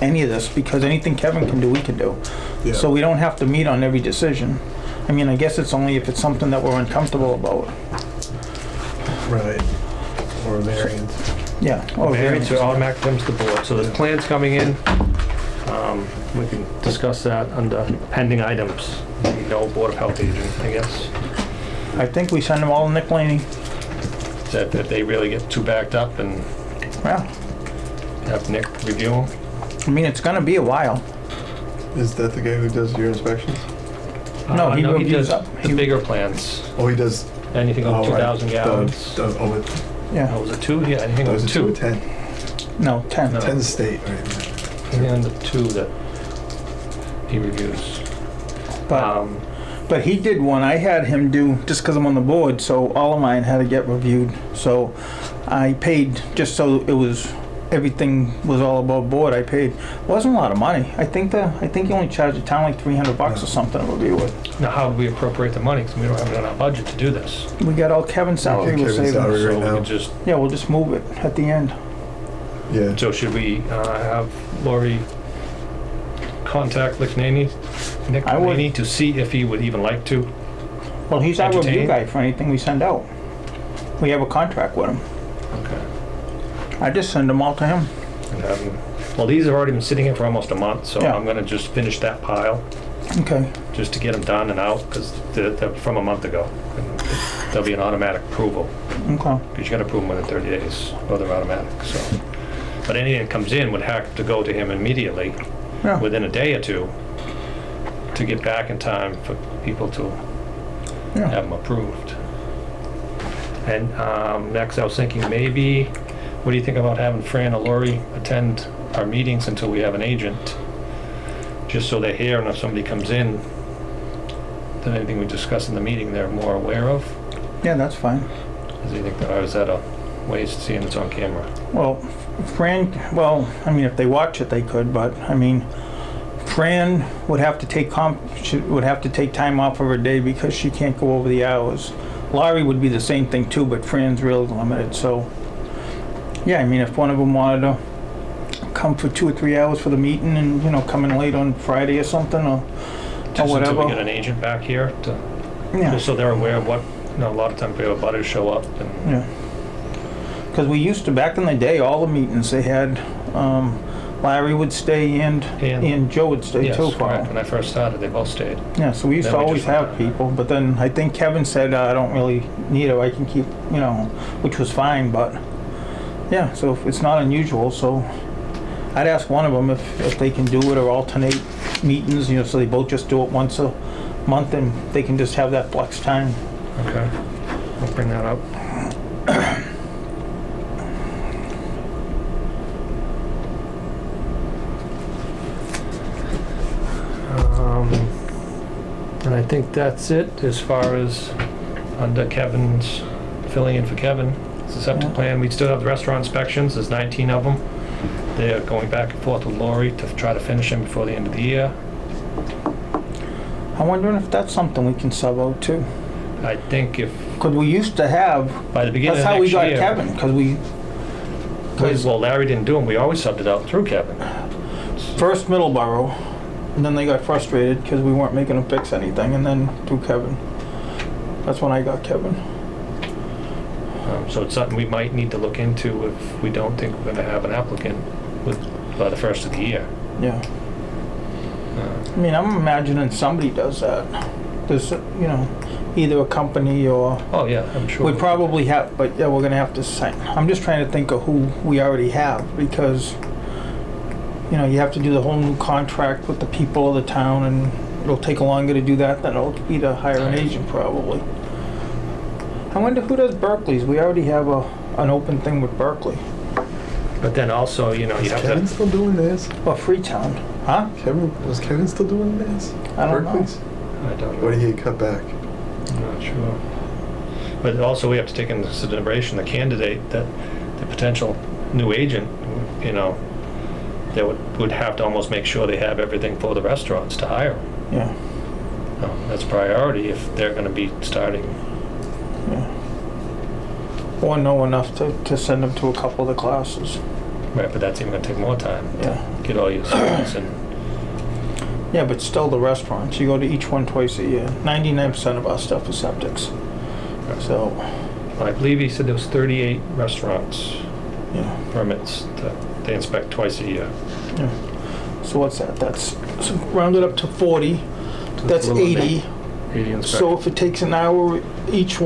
Speaker 2: any of this, because anything Kevin can do, we can do.
Speaker 4: Yeah.
Speaker 2: So we don't have to meet on every decision. I mean, I guess it's only if it's something that we're uncomfortable about.
Speaker 4: Right. Or a variance.
Speaker 2: Yeah. Or
Speaker 1: Variance
Speaker 2: variance.
Speaker 1: or automatic comes to the board, so there's plans coming in. We can discuss that under pending items. No Board of Health agent, I guess.
Speaker 2: I think we send them all to Nick Laney.
Speaker 1: That if they really get too backed up and
Speaker 2: Yeah.
Speaker 1: have Nick review them.
Speaker 2: I mean, it's gonna be a while.
Speaker 4: Is that the guy who does your inspections?
Speaker 2: No, he reviews
Speaker 1: does
Speaker 2: up.
Speaker 1: the
Speaker 2: He-
Speaker 1: bigger plans,
Speaker 4: Oh, he does.
Speaker 1: anything over
Speaker 4: Oh, right.
Speaker 1: 2,000 gallons.
Speaker 4: Oh,
Speaker 2: Yeah.
Speaker 1: Oh, was it 2? Yeah, anything
Speaker 4: was
Speaker 1: over
Speaker 4: it 2 or
Speaker 1: 2.
Speaker 4: 10?
Speaker 2: No, 10.
Speaker 1: No.
Speaker 4: 10 state, right?
Speaker 1: Anything under 2 that he reviews.
Speaker 2: But he did one, I had him do, just because I'm on the board, so all of mine had to get reviewed. So I paid, just so it was, everything was all above board, I paid. Wasn't a lot of money. I think you only charged the town like $300 or something to review it.
Speaker 1: Now, how do we appropriate the money? Because we don't have it in our budget to do this.
Speaker 2: We got all Kevin's salary we're
Speaker 4: Kevin's
Speaker 2: saving.
Speaker 4: salary.
Speaker 1: So
Speaker 4: Right
Speaker 1: we
Speaker 4: now.
Speaker 1: could just,
Speaker 2: Yeah, we'll just move it at the end.
Speaker 4: Yeah.
Speaker 1: so should we have Lori contact Nick
Speaker 2: I would.
Speaker 1: Laney to see if he would even like to?
Speaker 2: Well, he's our review
Speaker 1: Entertain?
Speaker 2: guy for anything we send out. We have a contract with him.
Speaker 1: Okay.
Speaker 2: I just send them all to him.
Speaker 1: And have him, well, these have already been sitting here for almost a month, so
Speaker 2: Yeah.
Speaker 1: I'm gonna just finish that pile,
Speaker 2: Okay.
Speaker 1: just to get them done and out, because they're from a month ago. And there'll be an automatic approval,
Speaker 2: Okay.
Speaker 1: because you gotta approve them within 30 days, or they're automatic, so. But anything that comes in would have to go to him immediately,
Speaker 2: Yeah.
Speaker 1: within a day or two, to get back in time for people to
Speaker 2: Yeah.
Speaker 1: have them approved. And next, I was thinking maybe, what do you think about having Fran or Lori attend our meetings until we have an agent? Just so they're here, and if somebody comes in, then anything we discuss in the meeting, they're more aware of?
Speaker 2: Yeah, that's fine.
Speaker 1: Do you think that, or is that a waste seeing it's on camera?
Speaker 2: Well, Fran, well, I mean, if they watch it, they could, but, I mean, Fran would have to take she would have to take time off of her day because she can't go over the hours. Laurie would be the same thing too, but Fran's real limited, so. Yeah, I mean, if one of them wanted to come for 2 or 3 hours for the meeting and, come in late on Friday or something, or
Speaker 1: Just until we get
Speaker 2: whatever.
Speaker 1: an agent back here, to,
Speaker 2: Yeah,
Speaker 1: just so they're aware of what, a lot of times we have butters show up and.
Speaker 2: yeah. Because we used to, back in the day, all the meetings they had, Larry would stay and Joe would stay
Speaker 1: Yes,
Speaker 2: too for
Speaker 1: correct.
Speaker 2: them.
Speaker 1: When I first started, they both stayed.
Speaker 2: Yeah, so we used
Speaker 1: Then
Speaker 2: to
Speaker 1: we
Speaker 2: always
Speaker 1: just-
Speaker 2: have people, but then I think Kevin said, I don't really need it, I can keep, which was fine, but, yeah, so if it's not unusual, so I'd ask one of them if they can do it or alternate meetings, so they both just do it once a month and they can just have that flex time.
Speaker 1: Okay. I'll bring that up. And I think that's it as far as under Kevin's, filling in for Kevin. It's a septic
Speaker 2: Yeah.
Speaker 1: plan. We still have the restaurant inspections. There's 19 of them. They're going back and forth with Lori to try to finish them before the end of the year.
Speaker 2: I'm wondering if that's something we can sub out too.
Speaker 1: I think if,
Speaker 2: Because we used to have,
Speaker 1: by the beginning
Speaker 2: that's
Speaker 1: of
Speaker 2: how we
Speaker 1: next
Speaker 2: got
Speaker 1: year.
Speaker 2: Kevin, because
Speaker 1: Well, Larry didn't do them. We always subbed it out through Kevin.
Speaker 2: first Middleborough, and then they got frustrated because we weren't making them fix anything, and then through Kevin. That's when I got Kevin.
Speaker 1: So it's something we might need to look into if we don't think we're gonna have an applicant by the first of the year.
Speaker 2: Yeah. I mean, I'm imagining somebody does that. There's, either a company or,
Speaker 1: Oh, yeah, I'm sure.
Speaker 2: we probably have, but yeah, we're gonna have to sign. I'm just trying to think of who we already have, because, you have to do the whole new contract with the people of the town, and it'll take longer to do that than it'll be to hire an agent probably. I wonder who does Berkeley's. We already have an open thing with Berkeley.
Speaker 1: But then also, you know, you
Speaker 4: Is
Speaker 1: have
Speaker 4: Kevin
Speaker 1: to,
Speaker 4: still doing this?
Speaker 2: Or Freetown. Huh?
Speaker 4: Was Kevin still doing this?
Speaker 2: I don't know.
Speaker 4: Berkeley's?
Speaker 1: I don't
Speaker 4: Or
Speaker 1: know,
Speaker 4: did he get cut back?
Speaker 1: I'm not sure. But also we have to take into consideration the candidate, that the potential new agent, you know, they would have to almost make sure they have everything for the restaurants to hire.
Speaker 2: Yeah.
Speaker 1: That's priority if they're gonna be starting.
Speaker 2: Yeah. Or know enough to send them to a couple of the classes.
Speaker 1: Right, but that's even gonna take more time.
Speaker 2: Yeah.
Speaker 1: Get all your students and,
Speaker 2: Yeah, but still the restaurants, you go to each one twice a year. 99% of our stuff is septics. So,
Speaker 1: I believe he said there was 38 restaurants
Speaker 2: yeah.
Speaker 1: permits that they inspect twice a year.
Speaker 2: Yeah. So what's that? That's so rounded up to 40. That's
Speaker 1: a little
Speaker 2: 80.
Speaker 1: 80
Speaker 2: So
Speaker 1: inspections.
Speaker 2: if it takes an hour each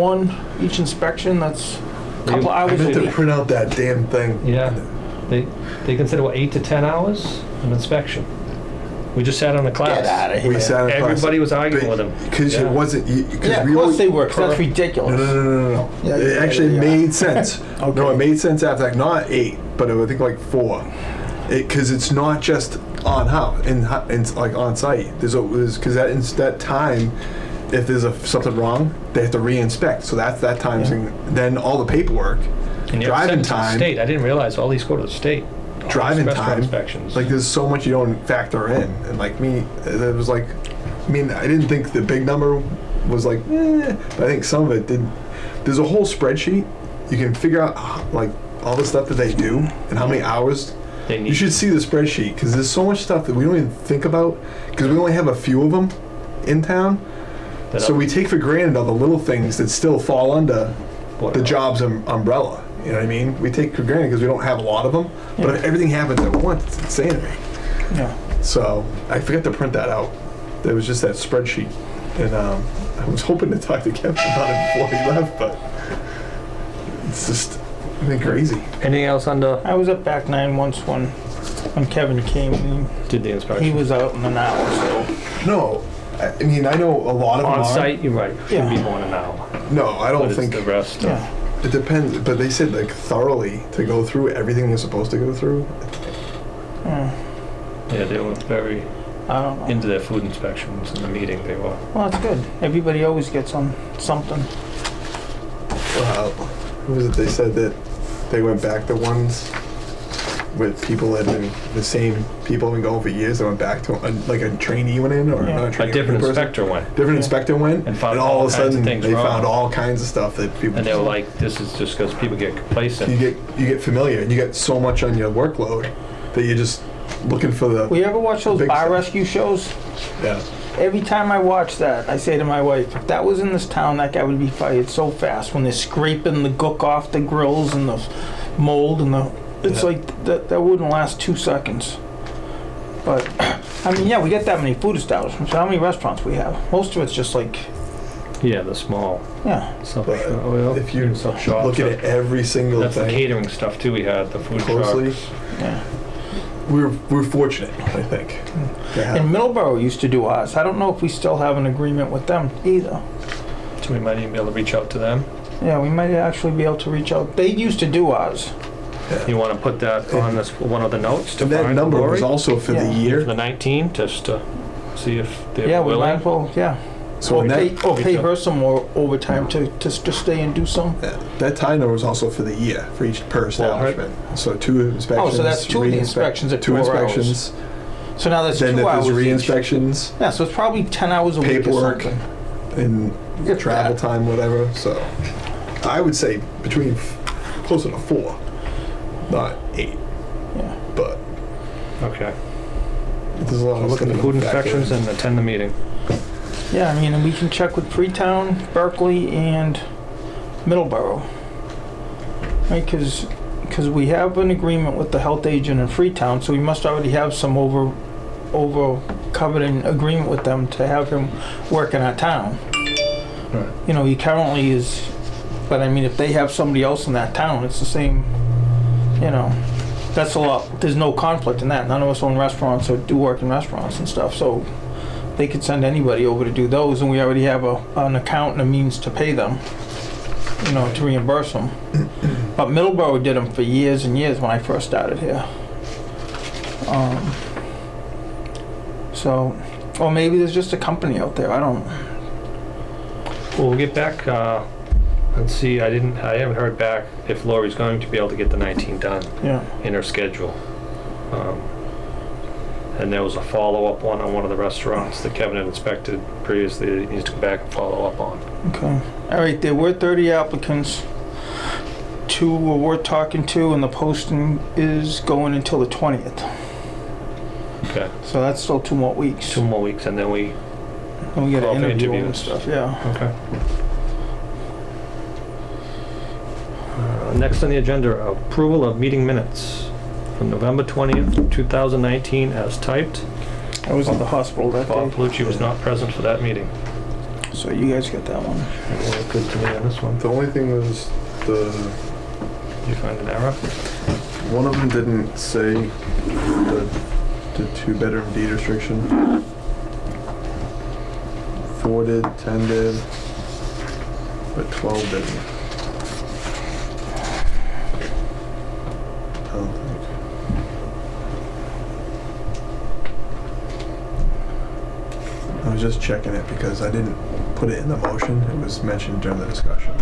Speaker 2: inspection, that's a couple
Speaker 4: I
Speaker 2: hours
Speaker 4: meant
Speaker 2: a
Speaker 4: to
Speaker 2: week.
Speaker 4: print out that damn thing.
Speaker 1: Yeah, they consider what, 8 to 10 hours an inspection. We just sat on the class.
Speaker 2: Get out of here.
Speaker 4: We sat in class.
Speaker 1: Everybody was arguing with him.
Speaker 4: Because
Speaker 1: Yeah.
Speaker 4: it wasn't.
Speaker 2: Yeah, of course they were, 'cause that's ridiculous.
Speaker 4: No.
Speaker 2: Yeah,
Speaker 4: It
Speaker 2: yeah,
Speaker 4: actually
Speaker 2: yeah.
Speaker 4: made sense.
Speaker 2: Okay.
Speaker 4: No, it made sense after, like, not 8, but I think like 4. Because it's not just on house, like on site. Because that time, if there's something wrong, they have to re-inspect. So that's that time.
Speaker 2: Yeah.
Speaker 4: Then all the paperwork,
Speaker 1: And you have to
Speaker 4: driving
Speaker 1: send it to the
Speaker 4: time.
Speaker 1: state. I didn't realize all these go to the state. All these
Speaker 4: Driving
Speaker 1: restaurant
Speaker 4: time,
Speaker 1: inspections.
Speaker 4: like there's so much you don't factor in, and like me, it was like, I mean, I didn't think the big number was like, but I think some of it did. There's a whole spreadsheet you can figure out like all the stuff that they do and how many hours.
Speaker 1: They need.
Speaker 4: You should see the spreadsheet because there's so much stuff that we don't even think about because we only have a few of them in town.
Speaker 1: that
Speaker 4: So we take for granted all the little things that still fall under the job's umbrella. You know what I mean? We take for granted because we don't have a lot of them. But if everything happens at once, it's insane to me.
Speaker 2: Yeah.
Speaker 4: So I forgot to print that out. There was just that spreadsheet. And I was hoping to talk to Kevin about it before he left, but it's just been crazy.
Speaker 1: Anything else under?
Speaker 2: I was at back 9 once when Kevin came.
Speaker 1: Did the inspection?
Speaker 2: He was out in an hour, so.
Speaker 4: No, I mean, I know a lot of them
Speaker 1: on
Speaker 4: are.
Speaker 1: site. You're right. Should
Speaker 2: Yeah.
Speaker 1: be more than an hour.
Speaker 4: No, I don't
Speaker 1: But it's
Speaker 4: think.
Speaker 1: the rest.
Speaker 2: Yeah.
Speaker 4: It depends, but they said like thoroughly to go through everything you're supposed to go through.
Speaker 2: Yeah.
Speaker 1: Yeah, they were very
Speaker 2: I don't know.
Speaker 1: into their food inspections in the meeting. They were.
Speaker 2: Well, that's good. Everybody always gets on something.
Speaker 4: What was it? They said that they went back to ones with people that had been the same people have been going for years. They went back to like a trainee went in or
Speaker 2: Yeah.
Speaker 4: not a
Speaker 1: A
Speaker 4: trainee.
Speaker 1: different
Speaker 4: person.
Speaker 1: inspector went,
Speaker 4: Different inspector went,
Speaker 1: And found
Speaker 4: all
Speaker 1: all
Speaker 4: of a
Speaker 1: kinds of
Speaker 4: sudden
Speaker 1: things
Speaker 4: they
Speaker 1: wrong.
Speaker 4: found all kinds of stuff that people.
Speaker 1: and they were like, "This is just because people get complacent."
Speaker 4: you get familiar and you get so much on your workload that you're just looking for the.
Speaker 2: We ever watch those
Speaker 4: Big
Speaker 2: bar
Speaker 4: stuff.
Speaker 2: rescue shows?
Speaker 4: Yeah.
Speaker 2: Every time I watch that, I say to my wife, if that was in this town, that guy would be fired so fast when they're scraping the gook off the grills and the mold and the... It's
Speaker 1: Yeah.
Speaker 2: like, that wouldn't last 2 seconds. But, I mean, yeah, we get that many food establishments. How many restaurants we have? Most of it's just like,
Speaker 1: Yeah, the small
Speaker 2: yeah.
Speaker 1: self
Speaker 4: But if you
Speaker 1: self shops.
Speaker 4: looking at every single
Speaker 1: That's the
Speaker 4: thing
Speaker 1: catering stuff too. We had the food
Speaker 4: closely,
Speaker 1: trucks.
Speaker 2: Yeah.
Speaker 4: we're fortunate, I think. to have-
Speaker 2: And Middleborough used to do ours. I don't know if we still have an agreement with them either.
Speaker 1: So we might even be able to reach out to them.
Speaker 2: Yeah, we might actually be able to reach out. They used to do ours.
Speaker 1: You want to put that on this one of the notes to
Speaker 4: And that
Speaker 1: find
Speaker 4: number was
Speaker 1: Lori?
Speaker 4: also for
Speaker 2: Yeah.
Speaker 4: the
Speaker 1: For
Speaker 4: year.
Speaker 1: the 19, just to see if they're
Speaker 2: Yeah, we might
Speaker 1: willing.
Speaker 2: as well, yeah.
Speaker 4: So
Speaker 2: Or
Speaker 4: in that,
Speaker 2: pay her some more overtime to stay and do some.
Speaker 4: that time number was also for the year for each per establishment. So 2 inspections.
Speaker 2: Oh, so that's 2 of the
Speaker 4: re-inspec-
Speaker 2: inspections at
Speaker 4: 2
Speaker 2: 4
Speaker 4: inspections.
Speaker 2: So now that's
Speaker 4: Then
Speaker 2: 2
Speaker 4: if
Speaker 2: hours
Speaker 4: there's
Speaker 2: each.
Speaker 4: re-inspections
Speaker 2: Yeah, so it's probably 10 hours a week or
Speaker 4: Paperwork.
Speaker 2: something.
Speaker 4: and
Speaker 2: If
Speaker 4: travel
Speaker 2: that.
Speaker 4: time, whatever. So I would say between closer to 4, not 8.
Speaker 2: Yeah.
Speaker 4: But
Speaker 1: Okay.
Speaker 4: there's a lot of
Speaker 1: Look at
Speaker 4: stuff
Speaker 1: the
Speaker 4: to
Speaker 1: food
Speaker 4: factor
Speaker 1: inspections
Speaker 4: in.
Speaker 1: and attend the meeting.
Speaker 2: Yeah, I mean, and we can check with Freetown, Berkeley, and Middleborough. Right, because we have an agreement with the health agent in Freetown, so we must already have some covered in agreement with them to have him work in our town.
Speaker 1: Right.
Speaker 2: You know, he currently is, but I mean, if they have somebody else in that town, it's the same, you know, that's a lot, there's no conflict in that. None of us own restaurants or do work in restaurants and stuff, so they could send anybody over to do those, and we already have an account and a means to pay them. you know, to reimburse them. But Middleborough did them for years and years when I first started here. So, or maybe there's just a company out there, I don't.
Speaker 1: Well, we'll get back and see. I haven't heard back if Lori's going to be able to get the 19 done
Speaker 2: Yeah.
Speaker 1: in her schedule. And there was a follow-up one on one of the restaurants that Kevin had inspected previously that he needs to come back and follow up on.
Speaker 2: Okay. All right, there were 30 applicants. 2 were worth talking to, and the posting is going until the 20th.
Speaker 1: Okay.
Speaker 2: So that's still 2 more weeks.
Speaker 1: 2 more weeks, and then we...
Speaker 2: And we got
Speaker 1: Call
Speaker 2: to
Speaker 1: for
Speaker 2: interview them and
Speaker 1: interviews.
Speaker 2: stuff, yeah.
Speaker 1: Okay. Next on the agenda, approval of meeting minutes from November 20th, 2019 as typed.
Speaker 2: I was at the hospital that
Speaker 1: Bob
Speaker 2: day,
Speaker 1: Palucci was not present for that meeting.
Speaker 2: so you guys got that one.
Speaker 1: It looked good to me on this one.
Speaker 5: The only thing was
Speaker 1: Did you find an error?
Speaker 5: one of them didn't say the 2-bedroom deed restriction. 4 did, 10 did, but 12 didn't. I don't think.
Speaker 4: I was just checking it because I didn't put it in the motion. It was mentioned during the discussion.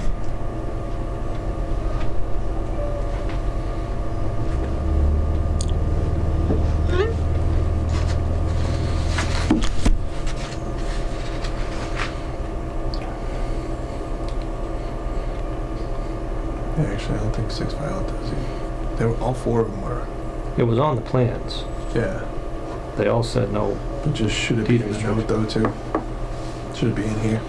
Speaker 4: Yeah, actually, I don't think 6 Violet does either. They were, all 4 of them were.
Speaker 1: It was on the plans.
Speaker 4: Yeah.
Speaker 1: They all said no.
Speaker 4: But just should it be
Speaker 1: Deed
Speaker 4: in the
Speaker 1: restriction.
Speaker 4: note though too? Should it be in here?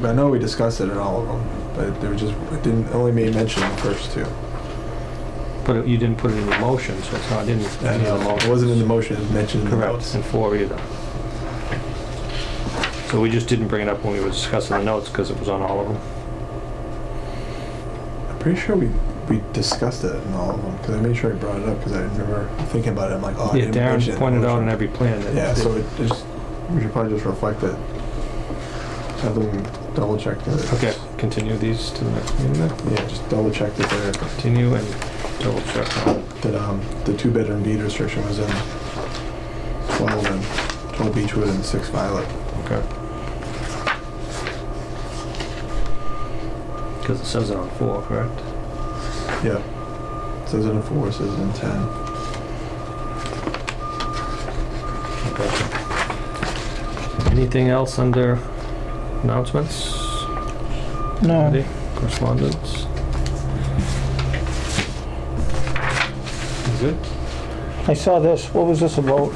Speaker 4: I know we discussed it at all of them, but they were just, it only made mention of the first 2.
Speaker 1: But you didn't put it in your motion, so it's not in any of the motions.
Speaker 4: It wasn't in the motion, it was mentioned in the
Speaker 1: Correct,
Speaker 4: notes.
Speaker 1: and 4 either. So we just didn't bring it up when we were discussing the notes because it was on all of them.
Speaker 4: I'm pretty sure we discussed it in all of them, because I made sure I brought it up, because I remember thinking about it, I'm like, oh, I
Speaker 1: Yeah,
Speaker 4: didn't mention it
Speaker 1: Darren
Speaker 4: in the
Speaker 1: pointed out
Speaker 4: motion.
Speaker 1: in every plan that.
Speaker 4: Yeah, so it just, we should probably just reflect it. Have them double check that.
Speaker 1: Okay, continue these to the next meeting then.
Speaker 4: Yeah, just double check that they're,
Speaker 1: Continue and double check on.
Speaker 4: that the 2-bedroom deed restriction was in 12 Beechwood and 6 Violet.
Speaker 1: Okay. Because it says it on 4, correct?
Speaker 4: Yeah. It says it in 4, it says it in 10.
Speaker 1: Okay. Anything else under announcements?
Speaker 2: No.
Speaker 1: Anybody? Correspondence? You good?
Speaker 2: I saw this, what was this about?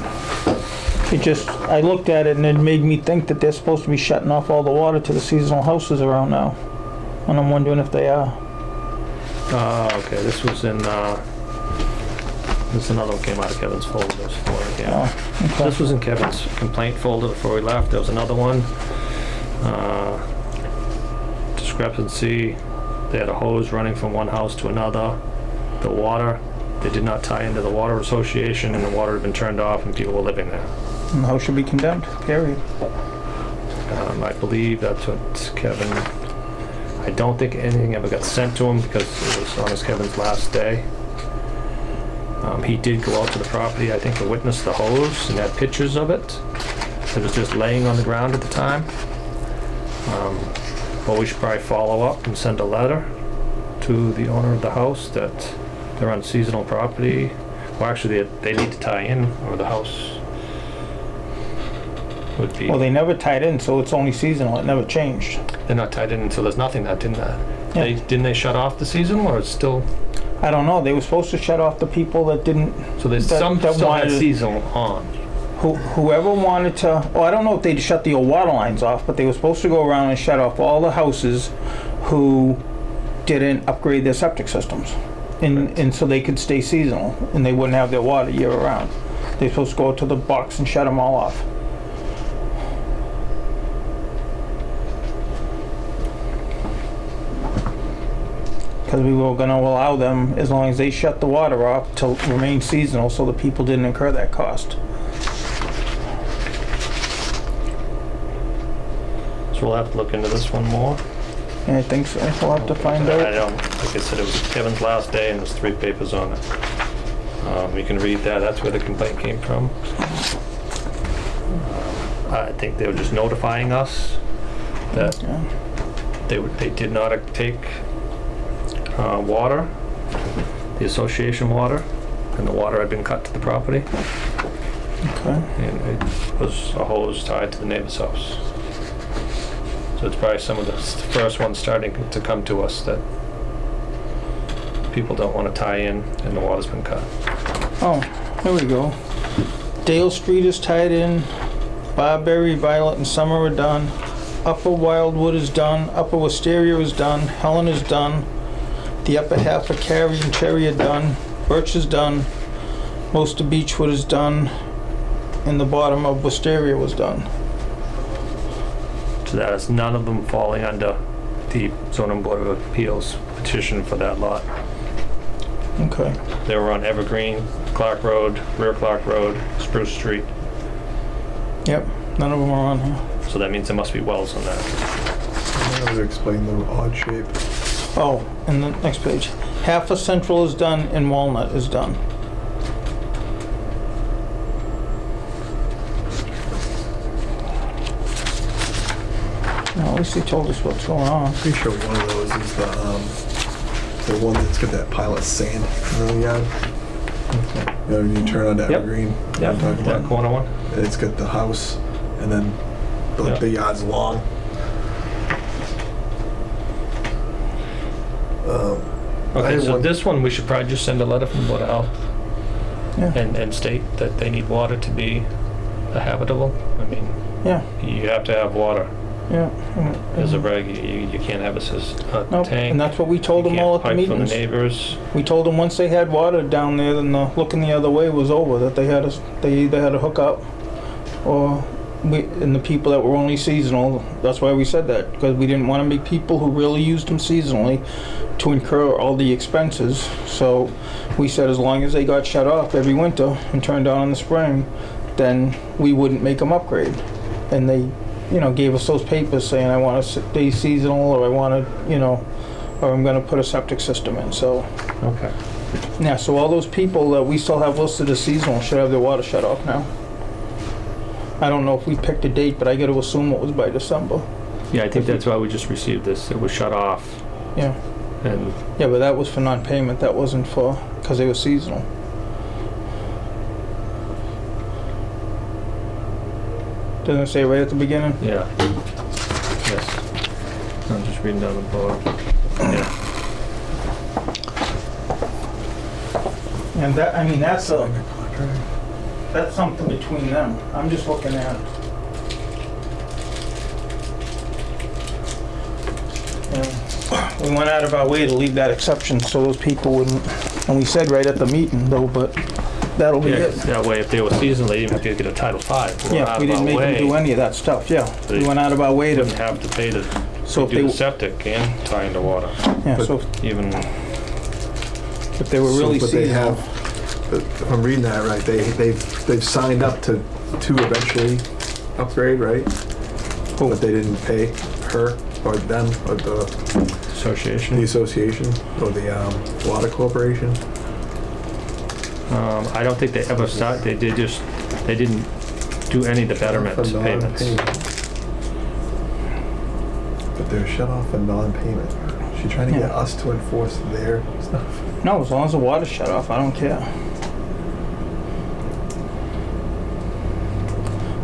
Speaker 2: I looked at it and it made me think that they're supposed to be shutting off all the water to the seasonal houses around now. And I'm wondering if they are.
Speaker 1: Okay, this was in, this another one came out of Kevin's folder. There's 4 again.
Speaker 2: Oh, okay.
Speaker 1: This was in Kevin's complaint folder before we left. There was another one. Discrepancy. They had a hose running from one house to another. The water, they did not tie into the water association, and the water had been turned off and people were living there.
Speaker 2: And the house should be condemned, period.
Speaker 1: I believe that's what Kevin, I don't think anything ever got sent to him because it was on Kevin's last day. He did go out to the property, I think, to witness the hose and had pictures of it. It was just laying on the ground at the time. But we should probably follow up and send a letter to the owner of the house that they're on seasonal property. Well, actually, they need to tie in, or the house would be...
Speaker 2: Well, they never tied in, so it's only seasonal, it never changed.
Speaker 1: They're not tied in until there's nothing that, didn't they?
Speaker 2: Yeah.
Speaker 1: Didn't they shut off the seasonal, or it's still...
Speaker 2: I don't know, they were supposed to shut off the people that didn't,
Speaker 1: So there's
Speaker 2: That-
Speaker 1: some
Speaker 2: that
Speaker 1: still had
Speaker 2: wanted-
Speaker 1: seasonal on.
Speaker 2: whoever wanted to, well, I don't know if they'd shut the old water lines off, but they were supposed to go around and shut off all the houses who didn't upgrade their septic systems. And so they could stay seasonal, and they wouldn't have their water year round. They're supposed to go to the box and shut them all off. Because we were gonna allow them, as long as they shut the water off, to remain seasonal, so the people didn't incur that cost.
Speaker 1: So we'll have to look into this one more.
Speaker 2: Yeah, I think so. We'll have to find
Speaker 1: I
Speaker 2: out.
Speaker 1: don't, like I said, it was Kevin's last day and there's 3 papers on it. You can read that, that's where the complaint came from. I think they were just notifying us that
Speaker 2: Yeah.
Speaker 1: they did not take water, the association water, and the water had been cut to the property,
Speaker 2: Okay.
Speaker 1: and it was a hose tied to the neighbor's house. So it's probably some of the first ones starting to come to us that people don't want to tie in and the water's been cut.
Speaker 2: Oh, here we go. Dale Street is tied in. Barberry, Violet, and Summer are done. Upper Wildwood is done. Upper Wisteria is done. Helen is done. The upper half of Carey and Cherry are done. Birch is done. Most of Beechwood is done. And the bottom of Wisteria was done.
Speaker 1: So that is none of them falling under the zoning board of appeals petition for that lot.
Speaker 2: Okay.
Speaker 1: They were on Evergreen, Clark Road, Rear Clark Road, Spruce Street.
Speaker 2: Yep. None of them are on here.
Speaker 1: So that means there must be wells on that.
Speaker 5: I was explain the odd shape.
Speaker 2: Oh, and the next page. Half of Central is done and Walnut is done. Well, at least they told us what's going on.
Speaker 5: Pretty sure one of those is the one that's got that pile of sand in the yard. You know, when you turn on
Speaker 1: Yep.
Speaker 5: Evergreen, you know what I'm talking
Speaker 1: That
Speaker 5: about?
Speaker 1: corner one?
Speaker 5: It's got the house, and then
Speaker 1: Yeah.
Speaker 5: the yard's long. I
Speaker 1: Okay,
Speaker 5: had
Speaker 1: so
Speaker 5: one-
Speaker 1: this one, we should probably just send a letter from the Board of Health
Speaker 2: Yeah.
Speaker 1: and state that they need water to be habitable. I mean,
Speaker 2: Yeah,
Speaker 1: you have to have water
Speaker 2: yeah.
Speaker 1: as a reg. You can't have a
Speaker 2: Nope,
Speaker 1: tank.
Speaker 2: and that's what we told
Speaker 1: You
Speaker 2: them all
Speaker 1: can't
Speaker 2: at the
Speaker 1: pipe from the
Speaker 2: meetings.
Speaker 1: neighbors.
Speaker 2: We told them once they had water down there, then the looking the other way was over, that they either had to hook up or and the people that were only seasonal, that's why we said that, because we didn't want to make people who really used them seasonally to incur all the expenses. So we said as long as they got shut off every winter and turned on in the spring, then we wouldn't make them upgrade. And they, gave us those papers saying I want to stay seasonal, or I want to, or I'm going to put a septic system in. So
Speaker 1: Okay.
Speaker 2: yeah, so all those people that we still have listed as seasonal should have their water shut off now. I don't know if we picked a date, but I got to assume it was by December.
Speaker 1: Yeah, I think that's why we just received this. It was shut off,
Speaker 2: Yeah.
Speaker 1: and
Speaker 2: Yeah, but that was for non-payment. That wasn't for, because they were seasonal. Doesn't it say right at the beginning?
Speaker 1: yeah. Yes. I'm just reading down the board. Yeah.
Speaker 2: And that, that's something between them. I'm just looking at. We went out of our way to leave that exception so those people wouldn't, and we said right at the meeting though, but that'll be
Speaker 1: Yeah,
Speaker 2: it.
Speaker 1: that way, if they were seasonal, they didn't have to get a Title V.
Speaker 2: Yeah, we didn't make them do any of that stuff, yeah. We
Speaker 1: They
Speaker 2: went out of our way
Speaker 1: Wouldn't
Speaker 2: to,
Speaker 1: have to pay to
Speaker 2: so if
Speaker 1: do the
Speaker 2: they,
Speaker 1: septic and tie into water.
Speaker 2: yeah,
Speaker 5: But-
Speaker 2: so
Speaker 1: Even,
Speaker 2: if they were really
Speaker 5: but they
Speaker 2: seasonal.
Speaker 5: have, if I'm reading that right, they've signed up to eventually upgrade, right?
Speaker 2: Who?
Speaker 5: But they didn't pay her or them or the
Speaker 1: association.
Speaker 5: association or the water corporation.
Speaker 1: I don't think they ever started, they didn't do any of the betterment
Speaker 5: For
Speaker 1: payments.
Speaker 5: non-payment. But they're shut off for non-payment. She's trying to get
Speaker 2: Yeah.
Speaker 5: us to enforce their stuff.
Speaker 2: No, as long as the water's shut off, I don't care.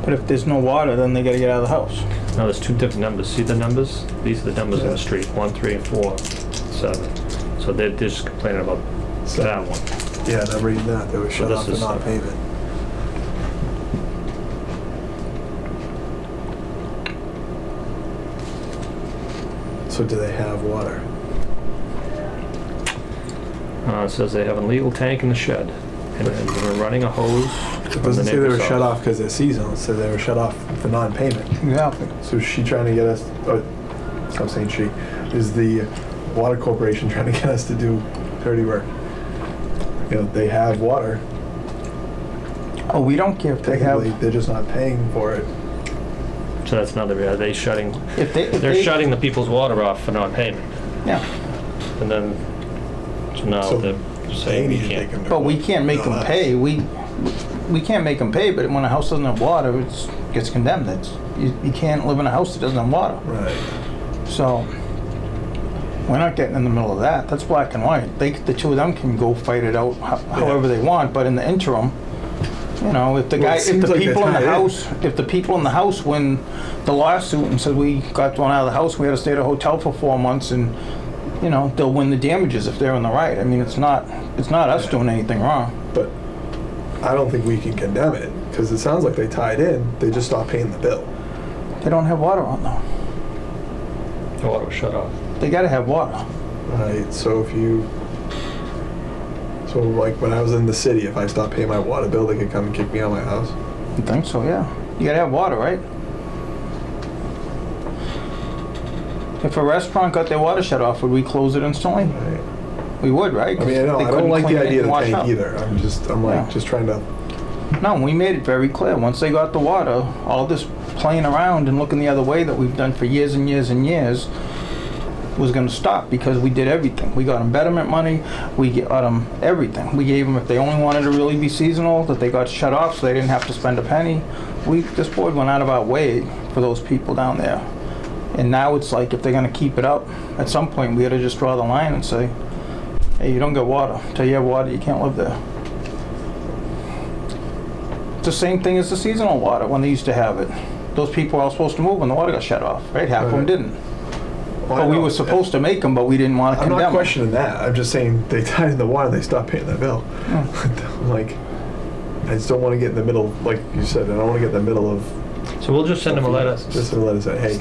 Speaker 2: But if there's no water, then they gotta get out of the house.
Speaker 1: No, there's 2 different numbers. See the numbers? These are the numbers in the street, 1, 3, and 4, 7. So they're just complaining about that one.
Speaker 5: Yeah, and I'm reading that. They were shut
Speaker 1: this
Speaker 5: off for
Speaker 1: is,
Speaker 5: non-payment. So do they have water?
Speaker 1: It says they have a legal tank in the shed, and they're running a hose
Speaker 5: It
Speaker 1: from the
Speaker 5: doesn't say they were
Speaker 1: neighbor's
Speaker 5: shut
Speaker 1: house.
Speaker 5: off because they're seasonal. It said they were shut off for non-payment.
Speaker 2: Exactly.
Speaker 5: So is she trying to get us, stop saying she, is the water corporation trying to get us to do dirty work? You know, they have water.
Speaker 2: Oh, we don't care if they
Speaker 5: Technically,
Speaker 2: have,
Speaker 5: they're just not paying for it.
Speaker 1: So that's another, are they shutting,
Speaker 2: If
Speaker 1: they're shutting the people's water off for non-payment.
Speaker 2: Yeah,
Speaker 1: And then, so now
Speaker 5: So
Speaker 1: they're saying we
Speaker 5: They need to take
Speaker 1: can't.
Speaker 5: them to
Speaker 2: but we
Speaker 5: court,
Speaker 2: can't make
Speaker 5: not
Speaker 2: them
Speaker 5: us.
Speaker 2: pay. We can't make them pay, but when a house doesn't have water, it gets condemned. You can't live in a house that doesn't have water.
Speaker 5: Right.
Speaker 2: So, we're not getting in the middle of that. That's black and white. The two of them can go fight it out however they want, but in the interim, you know, if the
Speaker 5: Well, it
Speaker 2: guy, if
Speaker 5: seems
Speaker 2: the
Speaker 5: like they're
Speaker 2: people in the
Speaker 5: tied in.
Speaker 2: house, if the people in the house win the lawsuit and said we got thrown out of the house, we had to stay at a hotel for 4 months, and you know, they'll win the damages if they're in the right. I mean, it's not us doing anything wrong.
Speaker 5: But I don't think we can condemn it, because it sounds like they tied in, they just stopped paying the bill.
Speaker 2: They don't have water on though.
Speaker 1: The water was shut off.
Speaker 2: They gotta have water.
Speaker 5: Right, so so like when I was in the city, if I stopped paying my water bill, they could come and kick me out of my house?
Speaker 2: I think so, yeah. You gotta have water, right? If a restaurant got their water shut off, would we close it instantly?
Speaker 5: Right.
Speaker 2: We would, right?
Speaker 5: I mean, I
Speaker 2: They
Speaker 5: don't
Speaker 2: couldn't
Speaker 5: like
Speaker 2: clean
Speaker 5: the
Speaker 2: it
Speaker 5: idea of
Speaker 2: and
Speaker 5: the
Speaker 2: wash
Speaker 5: tank
Speaker 2: up.
Speaker 5: either. I'm like,
Speaker 2: Yeah.
Speaker 5: just trying to,
Speaker 2: No, we made it very clear. Once they got the water, all this playing around and looking the other way that we've done for years and years and years was going to stop, because we did everything. We got them betterment money. We got them everything. We gave them, if they only wanted to really be seasonal, that they got shut off so they didn't have to spend a penny. This board went out of our way for those people down there. And now it's like, if they're going to keep it up, at some point we got to just draw the line and say, hey, you don't get water. Until you have water, you can't live there. It's the same thing as the seasonal water when they used to have it. Those people were all supposed to move when the water got shut off, right? Half of them
Speaker 5: Right.
Speaker 2: didn't.
Speaker 5: well, I
Speaker 2: But we
Speaker 5: know,
Speaker 2: were supposed to make them, but we didn't want to
Speaker 5: I'm
Speaker 2: condemn
Speaker 5: not
Speaker 2: them.
Speaker 5: questioning that. I'm just saying they tied in the water, they stopped paying their bill. Like, I just don't want to get in the middle, like you said, I don't want to get in the middle of,
Speaker 1: So we'll just send them a letter.
Speaker 5: just to let us say, hey,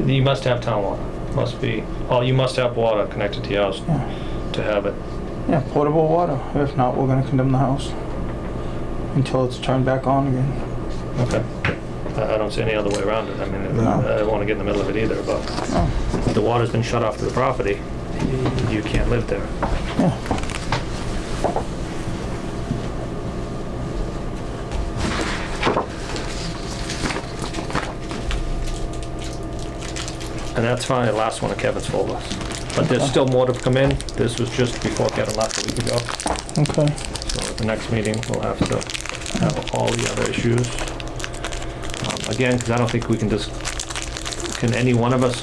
Speaker 1: You must have town water. Must be, you must have water connected to your house
Speaker 2: Yeah.
Speaker 1: to have it.
Speaker 2: Yeah, potable water. If not, we're going to condemn the house until it's turned back on again.
Speaker 1: Okay. I don't see any other way around it. I mean,
Speaker 5: No.
Speaker 1: I don't want to get in the middle of it either, but
Speaker 2: Oh,
Speaker 1: if the water's been shut off to the property, you can't live there.
Speaker 2: yeah.
Speaker 1: And that's fine, the last one of Kevin's folder. But there's still more to come in. This was just before Kevin left a week ago.
Speaker 2: Okay.
Speaker 1: So at the next meeting, we'll have to have all the other issues. Again, because I don't think we can just, can any one of us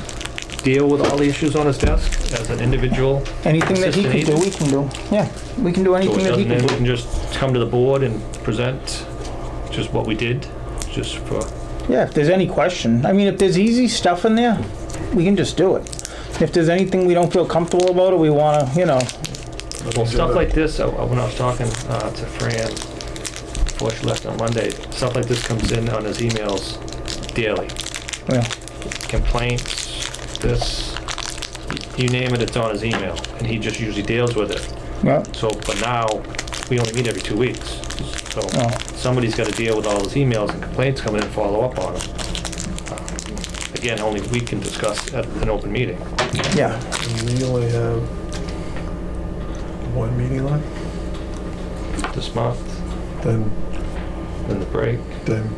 Speaker 1: deal with all the issues on his desk as an individual?
Speaker 2: Anything that he can
Speaker 1: assistant
Speaker 2: do, we
Speaker 1: agent?
Speaker 2: can do. Yeah, we can do
Speaker 1: So
Speaker 2: anything
Speaker 1: it
Speaker 2: that he
Speaker 1: doesn't,
Speaker 2: can
Speaker 1: we can
Speaker 2: do.
Speaker 1: just come to the board and present just what we did, just for,
Speaker 2: Yeah, if there's any question. I mean, if there's easy stuff in there, we can just do it. If there's anything we don't feel comfortable about or we want to, you know,
Speaker 1: well, stuff like this, when I was talking to Fran, before she left on Monday, stuff like this comes in on his emails daily.
Speaker 2: yeah.
Speaker 1: Complaints, this, you name it, it's on his email, and he just usually deals with it.
Speaker 2: Yeah.
Speaker 1: So, but now, we only meet every 2 weeks, so
Speaker 2: Oh.
Speaker 1: somebody's gotta deal with all his emails and complaints coming in and follow up on them. Again, only we can discuss at an open meeting.
Speaker 2: Yeah.
Speaker 5: and we only have one meeting left,
Speaker 1: This month,
Speaker 5: then
Speaker 1: then the break.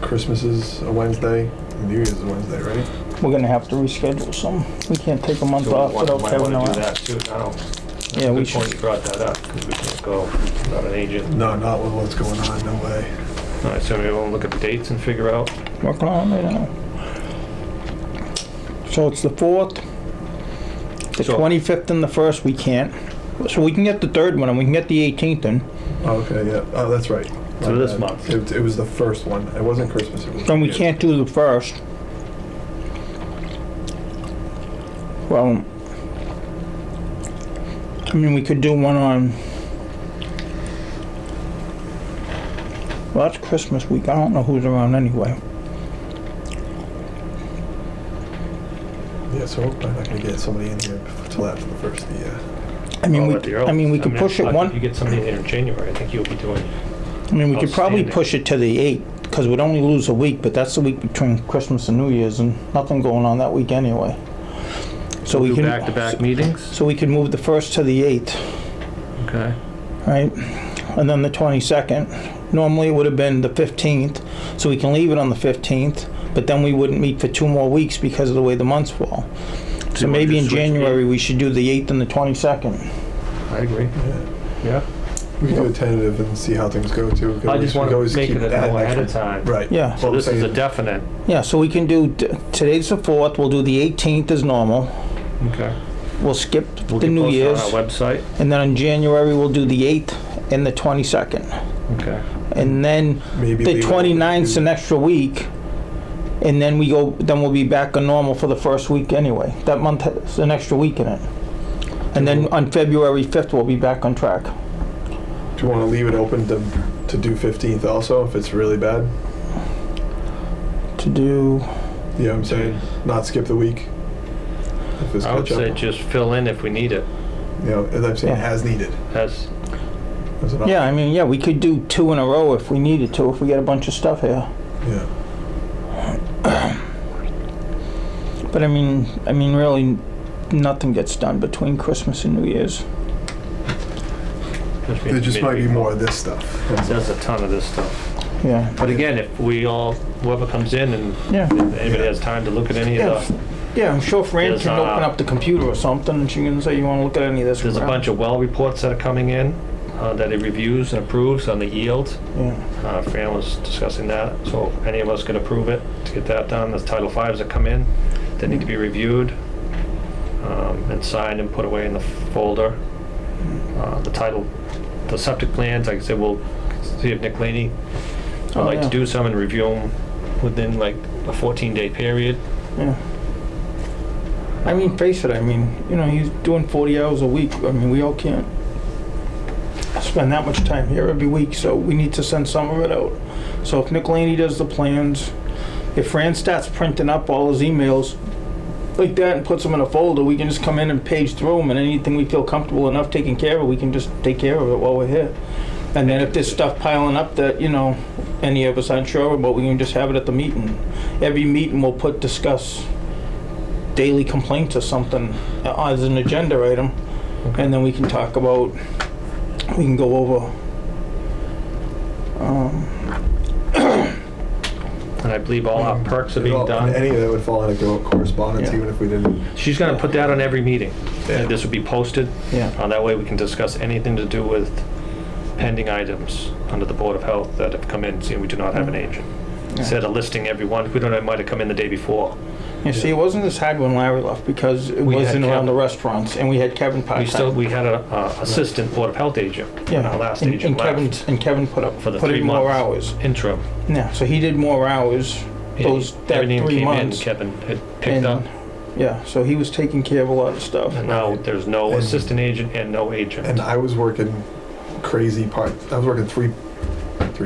Speaker 5: Christmas is a Wednesday, and New Year's is a Wednesday, right?
Speaker 2: We're going to have to reschedule some. We can't take a month
Speaker 1: So
Speaker 2: off
Speaker 1: we
Speaker 2: without
Speaker 1: might
Speaker 2: Kevin
Speaker 1: wanna do
Speaker 2: around.
Speaker 1: that too now. That's
Speaker 2: Yeah,
Speaker 1: a
Speaker 2: we
Speaker 1: good point
Speaker 2: should.
Speaker 1: you brought that up, because we can't go without an agent.
Speaker 5: No, not with what's going on, no way.
Speaker 1: All right, so we want to look at the dates and figure out.
Speaker 2: Working on it right now. So it's the 4th, the
Speaker 1: So-
Speaker 2: 25th and the 1st we can't. So we can get the 3rd one and we can get the 18th in.
Speaker 5: Okay, yeah, oh, that's right.
Speaker 1: So
Speaker 5: My
Speaker 1: this
Speaker 5: bad.
Speaker 1: month.
Speaker 5: It was the first one, it wasn't Christmas, it was.
Speaker 2: Then we
Speaker 5: New Year's.
Speaker 2: can't do the 1st. Well, I mean, we could do one on, well, that's Christmas week. I don't know who's around anyway.
Speaker 5: Yeah, so we're probably not gonna get somebody in here till after the first of the year.
Speaker 2: I mean,
Speaker 1: Well, at the
Speaker 2: we
Speaker 1: earliest.
Speaker 2: could push it
Speaker 1: If
Speaker 2: one.
Speaker 1: you get somebody in here in January, I think you'll be doing,
Speaker 2: I mean, we could probably
Speaker 1: Outstanding.
Speaker 2: push it to the 8th, because we'd only lose a week, but that's the week between Christmas and New Year's, and nothing going on that week anyway. So we
Speaker 1: do
Speaker 2: can,
Speaker 1: back-to-back meetings.
Speaker 2: so we could move the 1st to the 8th,
Speaker 1: Okay.
Speaker 2: right? And then the 22nd. Normally it would have been the 15th, so we can leave it on the 15th, but then we wouldn't meet for 2 more weeks because of the way the months fall. So
Speaker 1: you wanna
Speaker 2: maybe in
Speaker 1: just switch
Speaker 2: January, we should do the 8th and the 22nd.
Speaker 1: I agree.
Speaker 5: Yeah.
Speaker 1: Yeah.
Speaker 5: We can do a tentative and see how things go too. 'cause
Speaker 1: I
Speaker 5: we
Speaker 1: just
Speaker 5: can
Speaker 1: want to
Speaker 5: always
Speaker 1: make
Speaker 5: keep
Speaker 1: it a
Speaker 5: adding
Speaker 1: know ahead of
Speaker 5: extra-
Speaker 1: time.
Speaker 5: Right.
Speaker 2: Yeah.
Speaker 1: So this is a
Speaker 5: saying-
Speaker 1: definite.
Speaker 2: Yeah, so we can do, today's the 4th, we'll do the 18th as normal.
Speaker 1: Okay.
Speaker 2: We'll skip
Speaker 1: We'll
Speaker 2: the
Speaker 1: get
Speaker 2: New
Speaker 1: posted
Speaker 2: Year's.
Speaker 1: on our website.
Speaker 2: And then in January, we'll do the 8th and the 22nd.
Speaker 1: Okay.
Speaker 2: And then
Speaker 5: Maybe
Speaker 2: the
Speaker 5: leave it
Speaker 2: 29th's
Speaker 5: open.
Speaker 2: an extra week. And then then we'll be back on normal for the first week anyway. That month has an extra week in it. And then on February 5th, we'll be back on track.
Speaker 5: Do you want to leave it open to do 15th also if it's really bad?
Speaker 2: To do,
Speaker 5: You know what I'm saying? Not skip the week. If it's
Speaker 1: I would
Speaker 5: catch
Speaker 1: say
Speaker 5: up.
Speaker 1: just fill in if we need it.
Speaker 5: You know, as I'm saying,
Speaker 2: Yeah.
Speaker 5: as needed.
Speaker 1: As
Speaker 5: As an option.
Speaker 2: yeah, I mean, yeah, we could do 2 in a row if we needed to, if we get a bunch of stuff here.
Speaker 5: Yeah.
Speaker 2: But I mean, really, nothing gets done between Christmas and New Year's.
Speaker 5: There just might be more of this stuff.
Speaker 1: There's a ton of this stuff.
Speaker 2: Yeah,
Speaker 1: But again, if we all, whoever comes in and
Speaker 2: yeah.
Speaker 1: if anybody has time to look at any
Speaker 2: Yeah,
Speaker 1: of the,
Speaker 2: yeah, I'm sure Fran
Speaker 1: There's,
Speaker 2: can open up the computer or something, and she can say, you wanna look at any of this?
Speaker 1: there's a
Speaker 2: crap?"
Speaker 1: bunch of well reports that are coming in that he reviews and approves on the yield.
Speaker 2: Yeah,
Speaker 1: Fran was discussing that, so any of us could approve it to get that done. There's Title V's that come in that need to be reviewed and signed and put away in the folder. The septic plans, like I said, we'll see if Nick Laney would
Speaker 2: Oh,
Speaker 1: like to
Speaker 2: yeah.
Speaker 1: do some and review them within like a 14-day period.
Speaker 2: yeah. I mean, face it, I mean, you know, he's doing 40 hours a week. I mean, we all can't spend that much time here every week, so we need to send some of it out. So if Nick Laney does the plans, if Fran starts printing up all his emails like that and puts them in a folder, we can just come in and page through them, and anything we feel comfortable enough taking care of, we can just take care of it while we're here. And then if there's stuff piling up that, you know, any of us aren't sure about, we can just have it at the meeting. Every meeting we'll discuss daily complaints or something as an agenda item, and then we can talk about, we can go over
Speaker 1: And I believe all our perks are being done.
Speaker 5: Any of that would fall into correspondence,
Speaker 2: Yeah.
Speaker 5: even if we didn't.
Speaker 1: She's gonna put that on every meeting.
Speaker 5: Yeah.
Speaker 1: And this would be posted.
Speaker 2: yeah.
Speaker 1: That way we can discuss anything to do with pending items under the Board of Health that have come in, seeing we do not have an agent.
Speaker 2: Yeah.
Speaker 1: Instead of listing everyone, we don't know, it might have come in the day before.
Speaker 2: You see, it wasn't as hard when Larry left because it
Speaker 1: We had
Speaker 2: wasn't around
Speaker 1: Kevin.
Speaker 2: the restaurants, and we had Kevin part-time.
Speaker 1: We had a assistant Board of Health agent. When our last
Speaker 2: and
Speaker 1: agent left
Speaker 2: Kevin put
Speaker 1: for the
Speaker 2: in
Speaker 1: 3
Speaker 2: more
Speaker 1: months
Speaker 2: hours.
Speaker 1: interim.
Speaker 2: Yeah, so he did more hours that
Speaker 1: Everything
Speaker 2: 3
Speaker 1: came
Speaker 2: months.
Speaker 1: in, Kevin had picked
Speaker 2: And,
Speaker 1: up.
Speaker 2: yeah, so he was taking care of a lot of stuff.
Speaker 1: And now there's no
Speaker 5: And-
Speaker 1: assistant agent and no agent.
Speaker 5: And I was working crazy I was working three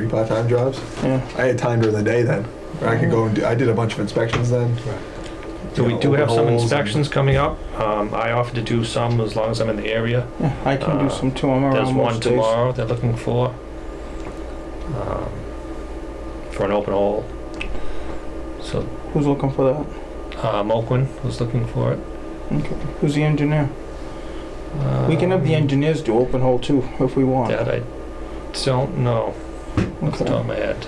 Speaker 5: part-time jobs.
Speaker 2: Yeah,
Speaker 5: I had time during the day then, where I could go and I did a bunch of inspections then.
Speaker 1: So we
Speaker 5: you know,
Speaker 1: do have some
Speaker 5: overhauls and-
Speaker 1: inspections coming up. I offer to do some as long as I'm in the area.
Speaker 2: yeah, I can do some too. I'm around
Speaker 1: There's one
Speaker 2: most days.
Speaker 1: tomorrow they're looking for an open hole. So
Speaker 2: Who's looking for that?
Speaker 1: Moquin was looking for it.
Speaker 2: Okay. Who's the engineer? We can have the engineers do open hole too, if we want.
Speaker 1: That I don't know off the top
Speaker 2: Okay.
Speaker 1: of my head.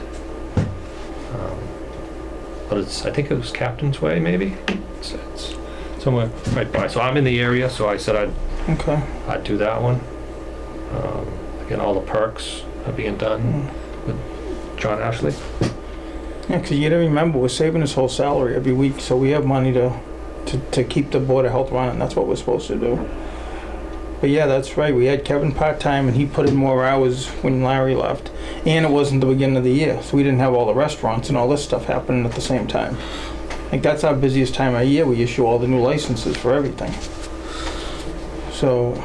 Speaker 1: But I think it was Captain's Way, maybe? It's somewhere right by. So I'm in the area, so I said
Speaker 2: Okay.
Speaker 1: I'd do that one. Again, all the perks are being done with John Ashley.
Speaker 2: Yeah, because you gotta remember, we're saving his whole salary every week, so we have money to keep the Board of Health running. That's what we're supposed to do. But yeah, that's right. We had Kevin part-time, and he put in more hours when Larry left. And it wasn't the beginning of the year, so we didn't have all the restaurants and all this stuff happening at the same time. Like, that's our busiest time of year. We issue all the new licenses for everything. So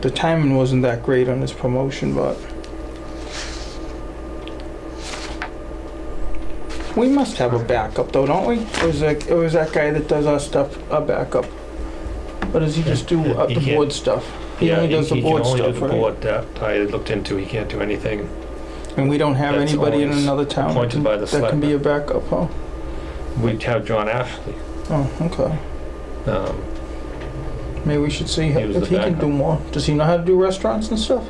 Speaker 2: the timing wasn't that great on his promotion, but we must have a backup, though, don't we? Or is that guy that does our stuff a backup? Or does he just do
Speaker 1: He
Speaker 2: the
Speaker 1: can't-
Speaker 2: board stuff? He only does the board
Speaker 1: He can only
Speaker 2: stuff,
Speaker 1: do the
Speaker 2: right?
Speaker 1: board that I looked into. He can't do anything.
Speaker 2: And we don't have
Speaker 1: That's
Speaker 2: anybody in
Speaker 1: always
Speaker 2: another town
Speaker 1: appointed by the
Speaker 2: that can be a backup, huh?
Speaker 1: We'd have John Ashley.
Speaker 2: Oh, okay.
Speaker 1: Um,
Speaker 2: Maybe we should see
Speaker 1: He was
Speaker 2: if
Speaker 1: the
Speaker 2: he can
Speaker 1: backup.
Speaker 2: do more. Does he know how to do restaurants and stuff?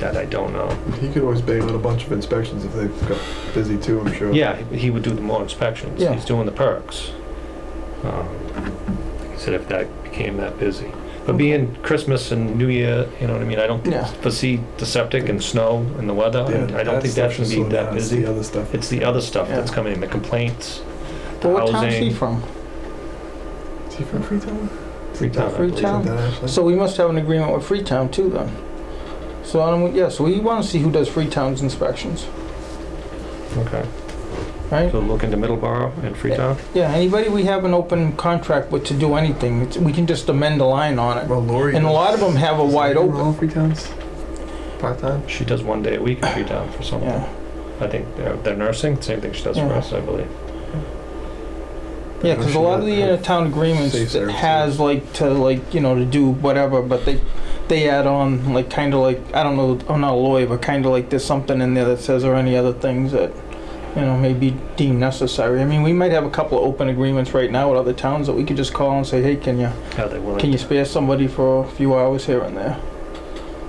Speaker 1: That I don't know.
Speaker 5: He could always bang on a bunch of inspections if they've got busy too, I'm sure.
Speaker 1: Yeah, he would do the more inspections.
Speaker 2: Yeah.
Speaker 1: He's doing the perks. Like I said, if that became that busy. But being Christmas and New Year, you know what I mean, I don't
Speaker 2: Yeah.
Speaker 1: foresee the septic and snow and the weather.
Speaker 5: Yeah,
Speaker 1: I don't think
Speaker 5: stuff
Speaker 1: that's gonna
Speaker 5: should
Speaker 1: be
Speaker 5: slow
Speaker 1: that
Speaker 5: down. It's
Speaker 1: busy.
Speaker 5: the other stuff.
Speaker 1: It's the other stuff
Speaker 2: Yeah.
Speaker 1: that's coming in, the complaints, the
Speaker 2: Well, what town is he
Speaker 1: housing.
Speaker 2: from?
Speaker 5: Is he from Freetown?
Speaker 1: Freetown, I believe.
Speaker 2: Freetown?
Speaker 5: Isn't that actually?
Speaker 2: So we must have an agreement with Freetown too then. So, yeah, so we wanna see who does Freetown's inspections,
Speaker 1: Okay,
Speaker 2: right?
Speaker 1: so look into Middleborough and Freetown.
Speaker 2: Yeah, anybody we have an open contract with to do anything, we can just amend a line on it.
Speaker 5: Well, Lori.
Speaker 2: And a lot of them have a wide open.
Speaker 5: All Freetowns? Part-time?
Speaker 1: She does 1 day a week in Freetown for something.
Speaker 2: Yeah,
Speaker 1: I think they're nursing, same thing she does for
Speaker 2: Yeah.
Speaker 1: us, I believe.
Speaker 2: yeah, because a lot of the town agreements
Speaker 5: Safe
Speaker 2: that
Speaker 5: services.
Speaker 2: has like to do whatever, but they add on like kind of like, I don't know, I'm not a lawyer, but kind of like there's something in there that says or any other things that may be deemed necessary. I mean, we might have a couple of open agreements right now with other towns that we could just call and say, hey, can
Speaker 1: Are they willing?
Speaker 2: you spare somebody for a few hours here and there?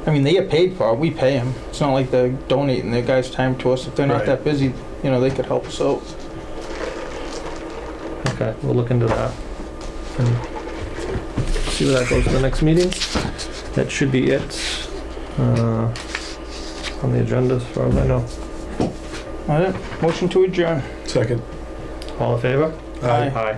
Speaker 2: I mean, they get paid for it. We pay them. It's not like they're donating their guys' time to us. If they're not
Speaker 5: Right.
Speaker 2: that busy, they could help us out.
Speaker 1: Okay, we'll look into that. And see where that goes to the next meeting. That should be it on the agenda as far as I know.
Speaker 2: All right. Motion to adjourn.
Speaker 5: Second.
Speaker 1: All in favor?
Speaker 2: Aye.
Speaker 1: Aye.